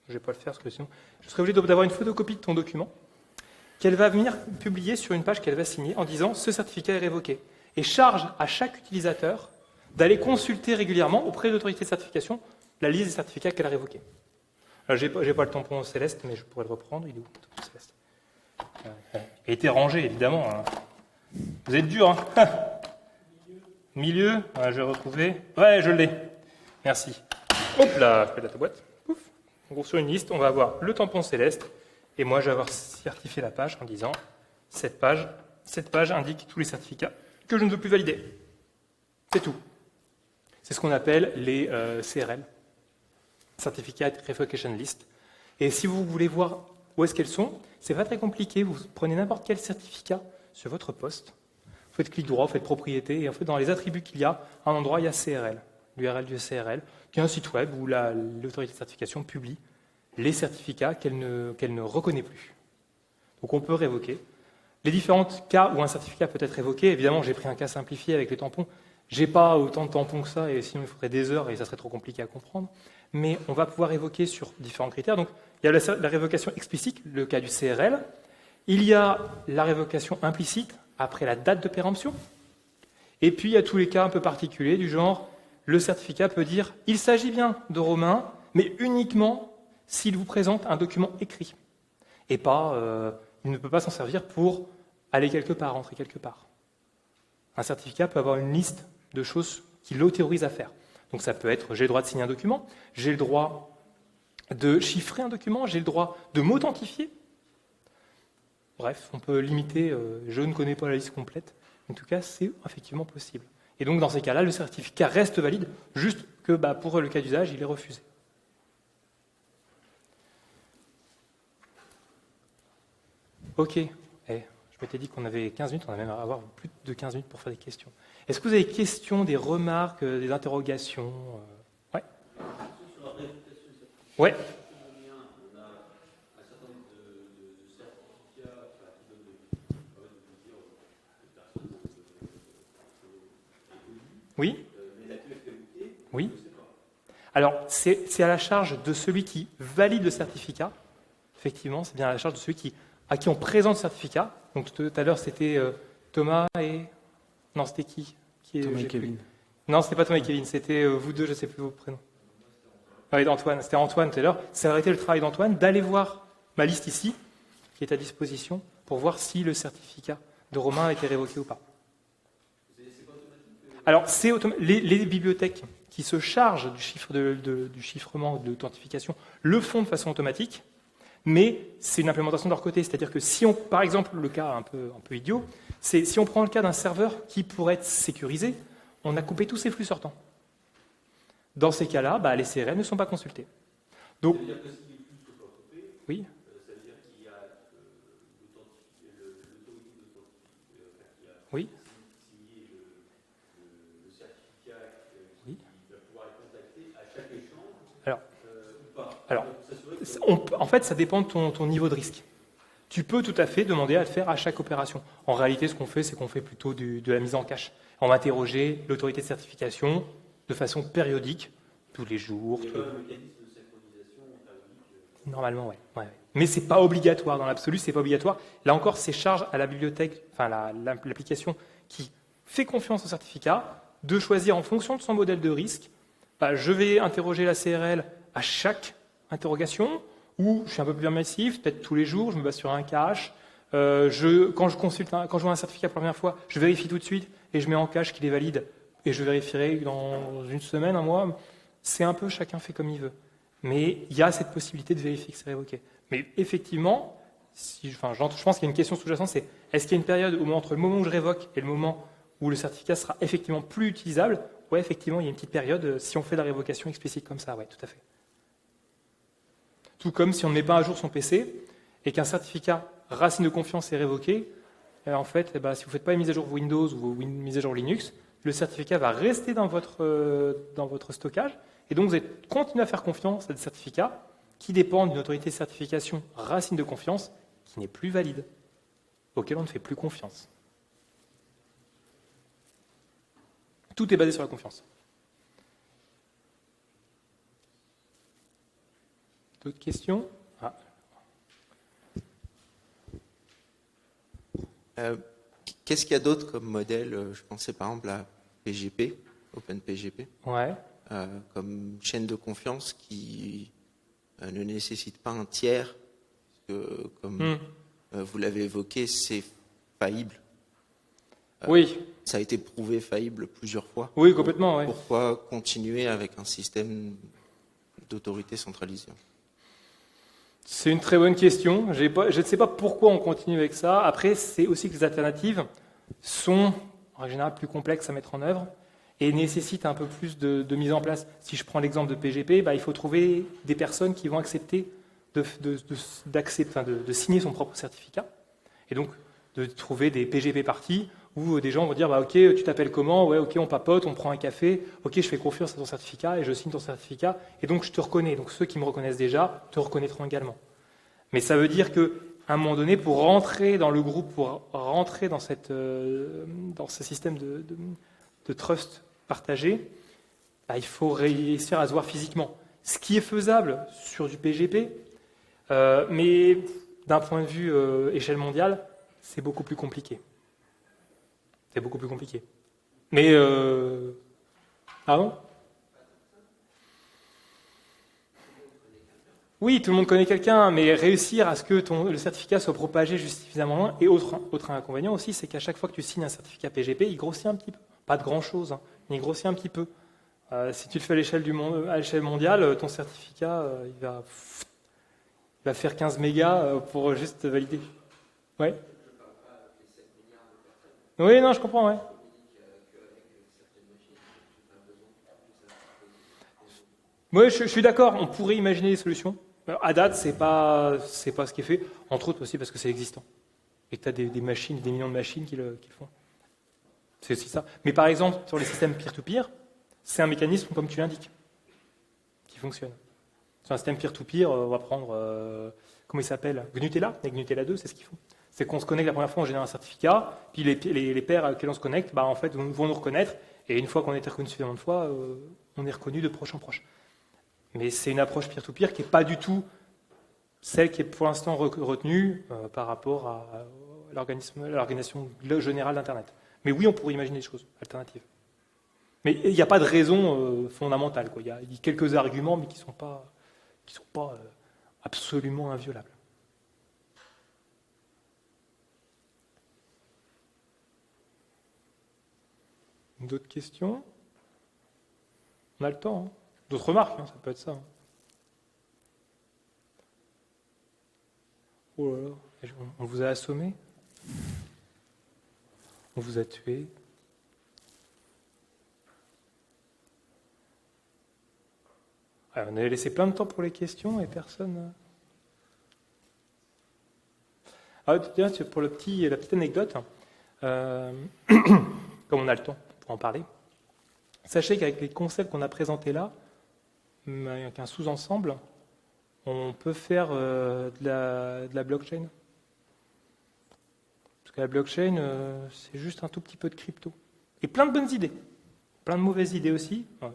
Je ne vais pas le faire parce que sinon, je serai obligé d'avoir une photocopie de ton document qu'elle va venir publier sur une page qu'elle va signer en disant « ce certificat est révoqué ». Et charge à chaque utilisateur d'aller consulter régulièrement auprès de l'autorité de certification la liste des certificats qu'elle a révoqués. Alors, j'ai pas le tampon Céleste, mais je pourrais le reprendre. Il est où, le tampon Céleste ? Il a été rangé, évidemment. Hein. Vous êtes dur, hein. Milieu, ouais, je vais retrouver. Ouais, je l'ai. Merci. Hop là, je fais la boîte. Pouf. En gros, sur une liste, on va avoir le tampon Céleste. Et moi, je vais avoir certifié la page en disant cette page indique tous les certificats que je ne veux plus valider. C'est tout. C'est ce qu'on appelle les CRL, Certificate Revocation List. Et si vous voulez voir où est-ce qu'elles sont, c'est pas très compliqué. Vous prenez n'importe quel certificat sur votre poste, vous faites clic droit, vous faites propriété, et en fait, dans les attributs qu'il y a, à un endroit, il y a CRL, l'URL du CRL, qui est un site web où l'autorité de certification publie les certificats qu'elle ne reconnaît plus. Donc on peut révoquer. Les différents cas où un certificat peut être révoqué, évidemment, j'ai pris un cas simplifié avec les tampons. J'ai pas autant de tampons que ça, et sinon il faudrait des heures et ça serait trop compliqué à comprendre. Mais on va pouvoir révoquer sur différents critères. Donc il y a la révocation explicite, le cas du CRL. Il y a la révocation implicite après la date de péremption. Et puis il y a tous les cas un peu particuliers du genre, le certificat peut dire « il s'agit bien de Romain, mais uniquement s'il vous présente un document écrit. » Et pas, il ne peut pas s'en servir pour aller quelque part, rentrer quelque part. Un certificat peut avoir une liste de choses qui l'autorise à faire. Donc ça peut être, j'ai le droit de signer un document, j'ai le droit de chiffrer un document, j'ai le droit de m'authentifier. Bref, on peut limiter, je ne connais pas la liste complète, en tout cas, c'est effectivement possible. Et donc, dans ces cas-là, le certificat reste valide, juste que pour le cas d'usage, il est refusé. Ok, je m'étais dit qu'on avait 15 minutes, on va même avoir plus de 15 minutes pour faire des questions. Est-ce que vous avez des questions, des remarques, des interrogations Ouais. Sur la réputation du certificat, Ouais. on a un certain nombre de certificats qui donnent de dire aux personnes Oui. mais la QFTOT, Oui. je ne sais pas. Alors, c'est à la charge de celui qui valide le certificat. Effectivement, c'est bien à la charge de celui à qui on présente le certificat. Donc, tout à l'heure, c'était Thomas et... Non, c'était qui Thomas et j'ai plus. Kevin. Non, c'était pas Thomas et Kevin, c'était vous deux, je ne sais plus vos prénoms. Ah oui, Antoine, c'était Antoine tout à l'heure. Ça aurait été le travail d'Antoine d'aller voir ma liste ici, qui est à disposition, pour voir si le certificat de Romain a été révoqué ou pas. Alors, les bibliothèques qui se chargent du chiffrement, de l'authentification, le font de façon automatique, mais c'est une implémentation de leur côté. C'est-à-dire que si on, par exemple, le cas un peu idiot, c'est si on prend le cas d'un serveur qui pourrait être sécurisé, on a coupé tous ses flux sortants. Dans ces cas-là, les CRM ne sont pas consultés. Donc, Ça veut dire que si les flux ne sont pas coupés, oui. ça veut dire qu'il y a l'autorité d'authentification qui a Oui. signé le certificat Oui. qui va pouvoir être contacté à chaque échange Alors, ou pas. alors, Donc, s'assurer que en fait, ça dépend de ton niveau de risque. Tu peux tout à fait demander à le faire à chaque opération. En réalité, ce qu'on fait, c'est qu'on fait plutôt de la mise en cache. On va interroger l'autorité de certification de façon périodique, tous les jours. il y a pas un mécanisme de synchronisation périodique. Normalement, ouais. Mais c'est pas obligatoire. Dans l'absolu, c'est pas obligatoire. Là encore, c'est charge à la bibliothèque, enfin l'application qui fait confiance au certificat, de choisir en fonction de son modèle de risque. Je vais interroger la CRL à chaque interrogation, ou je suis un peu plus permissif, peut-être tous les jours, je me base sur un cache. Quand je vois un certificat pour la première fois, je vérifie tout de suite et je mets en cache qu'il est valide. Et je vérifierai dans une semaine, un mois. C'est un peu chacun fait comme il veut. Mais il y a cette possibilité de vérifier que c'est révoqué. Mais effectivement, je pense qu'il y a une question sous-jacente, c'est est-ce qu'il y a une période entre le moment où je révoque et le moment où le certificat sera effectivement plus utilisable? Oui, effectivement, il y a une petite période si on fait la révocation explicite comme ça, oui, tout à fait. Tout comme si on ne met pas à jour son PC et qu'un certificat racine de confiance est révoqué, en fait, si vous ne faites pas une mise à jour Windows ou une mise à jour Linux, le certificat va rester dans votre stockage, et donc vous allez continuer à faire confiance à des certificats qui dépendent d'une autorité de certification racine de confiance qui n'est plus valide, auquel on ne fait plus confiance. Tout est basé sur la confiance. D'autres questions? Qu'est-ce qu'il y a d'autre comme modèle? Je pensais par exemple à PGP, OpenPGP, Ouais. comme chaîne de confiance qui ne nécessite pas un tiers, parce que, comme vous l'avez évoqué, c'est faillible. Oui. Ça a été prouvé faillible plusieurs fois. Oui, complètement. Ouais. Pourquoi continuer avec un système d'autorité centralisée? C'est une très bonne question. Je ne sais pas pourquoi on continue avec ça. Après, c'est aussi que les alternatives sont, en général, plus complexes à mettre en œuvre et nécessitent un peu plus de mise en place. Si je prends l'exemple de PGP, il faut trouver des personnes qui vont accepter de signer son propre certificat. Et donc, de trouver des PGP parties où des gens vont dire ok, tu t'appelles comment? Ouais, ok, on papote, on prend un café, ok, je fais confiance à ton certificat et je signe ton certificat et donc je te reconnais. Donc ceux qui me reconnaissent déjà te reconnaîtront également. Mais ça veut dire qu'à un moment donné, pour rentrer dans le groupe, pour rentrer dans ce système de trust partagé, il faut réussir à se voir physiquement. Ce qui est faisable sur du PGP, mais d'un point de vue échelle mondiale, c'est beaucoup plus compliqué. C'est beaucoup plus compliqué. Mais... Ah bon? Oui, tout le monde connaît quelqu'un, mais réussir à ce que le certificat soit propagé suffisamment loin. Et autre inconvénient aussi, c'est qu'à chaque fois que tu signes un certificat PGP, il grossit un petit peu. Pas de grand-chose, mais il grossit un petit peu. Si tu le fais à l'échelle mondiale, ton certificat, il va faire 15 mégas pour juste valider. Ouais. Oui, non, je comprends, ouais. Oui, je suis d'accord, on pourrait imaginer des solutions. Alors, à date, c'est pas ce qui est fait, entre autres aussi parce que c'est existant. Et que tu as des machines, des millions de machines qui le font. C'est aussi ça. Mais par exemple, sur les systèmes peer-to-peer, c'est un mécanisme, comme tu l'indiques, qui fonctionne. Sur un système peer-to-peer, on va prendre, comment il s'appelle, Gnutella, avec Gnutella 2, c'est ce qu'ils font. C'est qu'on se connecte la première fois, on génère un certificat, puis les pairs à lesquels on se connecte, bah, en fait, vont nous reconnaître, et une fois qu'on a été reconnu suffisamment de fois, on est reconnu de proche en proche. Mais c'est une approche peer-to-peer qui n'est pas du tout celle qui est pour l'instant retenue par rapport à l'organisation générale d'Internet. Mais oui, on pourrait imaginer des choses alternatives. Mais il n'y a pas de raison fondamentale, quoi. Il y a quelques arguments, mais qui ne sont pas absolument inviolables. D'autres questions? On a le temps, hein. D'autres remarques, hein, ça peut être ça. Hein. Oh là là, on vous a assommé? On vous a tué? Alors, on avait laissé plein de temps pour les questions et personne... Ah, tiens, pour la petite anecdote, comme on a le temps pour en parler, sachez qu'avec les concepts qu'on a présentés là, avec un sous-ensemble, on peut faire de la blockchain. Parce que la blockchain, c'est juste un tout petit peu de crypto. Et plein de bonnes idées. Plein de mauvaises idées aussi. Ouais.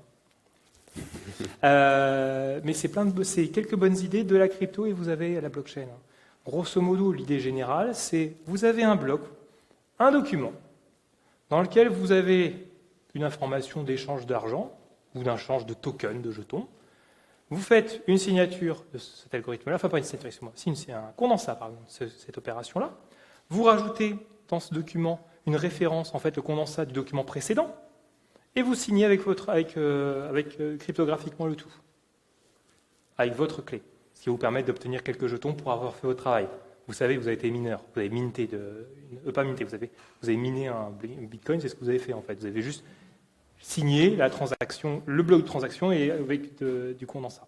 Mais c'est quelques bonnes idées de la crypto et vous avez la blockchain. Grosso modo, l'idée générale, c'est vous avez un bloc, un document, dans lequel vous avez une information d'échange d'argent ou d'échange de tokens, de jetons. Vous faites une signature de cet algorithme-là, enfin pas une signature, excusez-moi, c'est un condensat, par exemple, cette opération-là. Vous rajoutez dans ce document une référence, en fait, le condensat du document précédent, et vous signez avec cryptographiquement le tout, avec votre clé, ce qui vous permet d'obtenir quelques jetons pour avoir fait votre travail. Vous savez, vous avez été mineur, vous avez minté vous avez miné un bitcoin, c'est ce que vous avez fait en fait. Vous avez juste signé la transaction, le bloc de transaction et avec du condensat.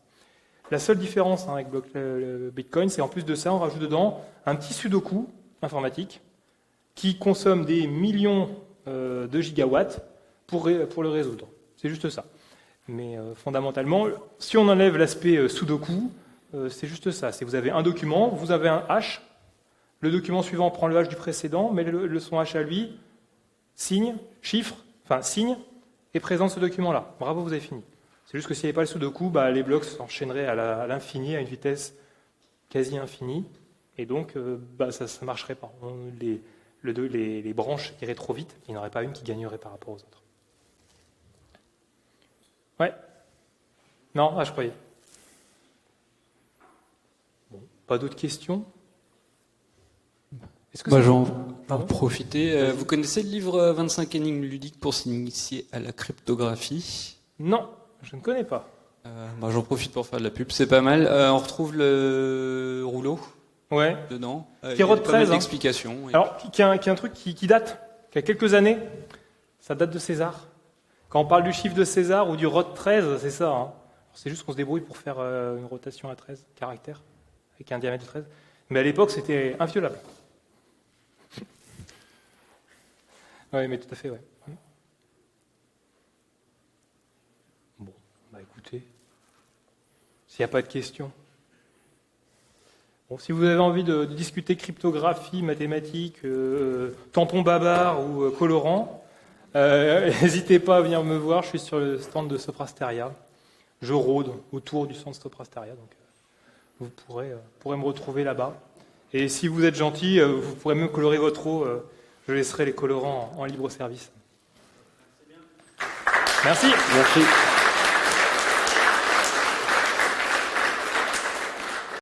La seule différence avec le bitcoin, c'est en plus de ça, on rajoute dedans un petit sudoku informatique qui consomme des millions de gigawatts pour le résoudre. C'est juste ça. Mais fondamentalement, si on enlève l'aspect sudoku, c'est juste ça. C'est vous avez un document, vous avez un hash, le document suivant prend le hash du précédent, mais son hash à lui, signe et présente ce document-là. Bravo, vous avez fini. C'est juste que s'il n'y avait pas le sudoku, les blocs s'enchaîneraient à l'infini, à une vitesse quasi infinie, et donc ça ne marcherait pas. Les branches iraient trop vite, il n'y en aurait pas une qui gagnerait par rapport aux autres. Ouais. Non, je croyais. Bon, pas d'autres questions? Est-ce que j'en profiter. Vous connaissez le livre 25 énigmes ludiques pour s'initier à la cryptographie? Non, je ne connais pas. J'en profite pour faire de la pub, c'est pas mal. On retrouve le rouleau dedans. Qui est ROD 13. Explications. Alors, qui a un truc qui date, qui a quelques années. Ça date de César. Quand on parle du chiffre de César ou du ROD 13, c'est ça. Hein. C'est juste qu'on se débrouille pour faire une rotation à 13 caractères, avec un diamètre de 13. Mais à l'époque, c'était inviolable. Oui, mais tout à fait, ouais. Bon, écoutez, s'il n'y a pas de questions. Bon, si vous avez envie de discuter cryptographie, mathématiques, tampon babar ou colorant, n'hésitez pas à venir me voir, je suis sur le stand de Soprasteria. Je rôde autour du stand de Soprasteria, donc vous pourrez me retrouver là-bas. Et si vous êtes gentil, vous pourrez même colorer votre eau. Je laisserai les colorants en libre service. Merci. Merci.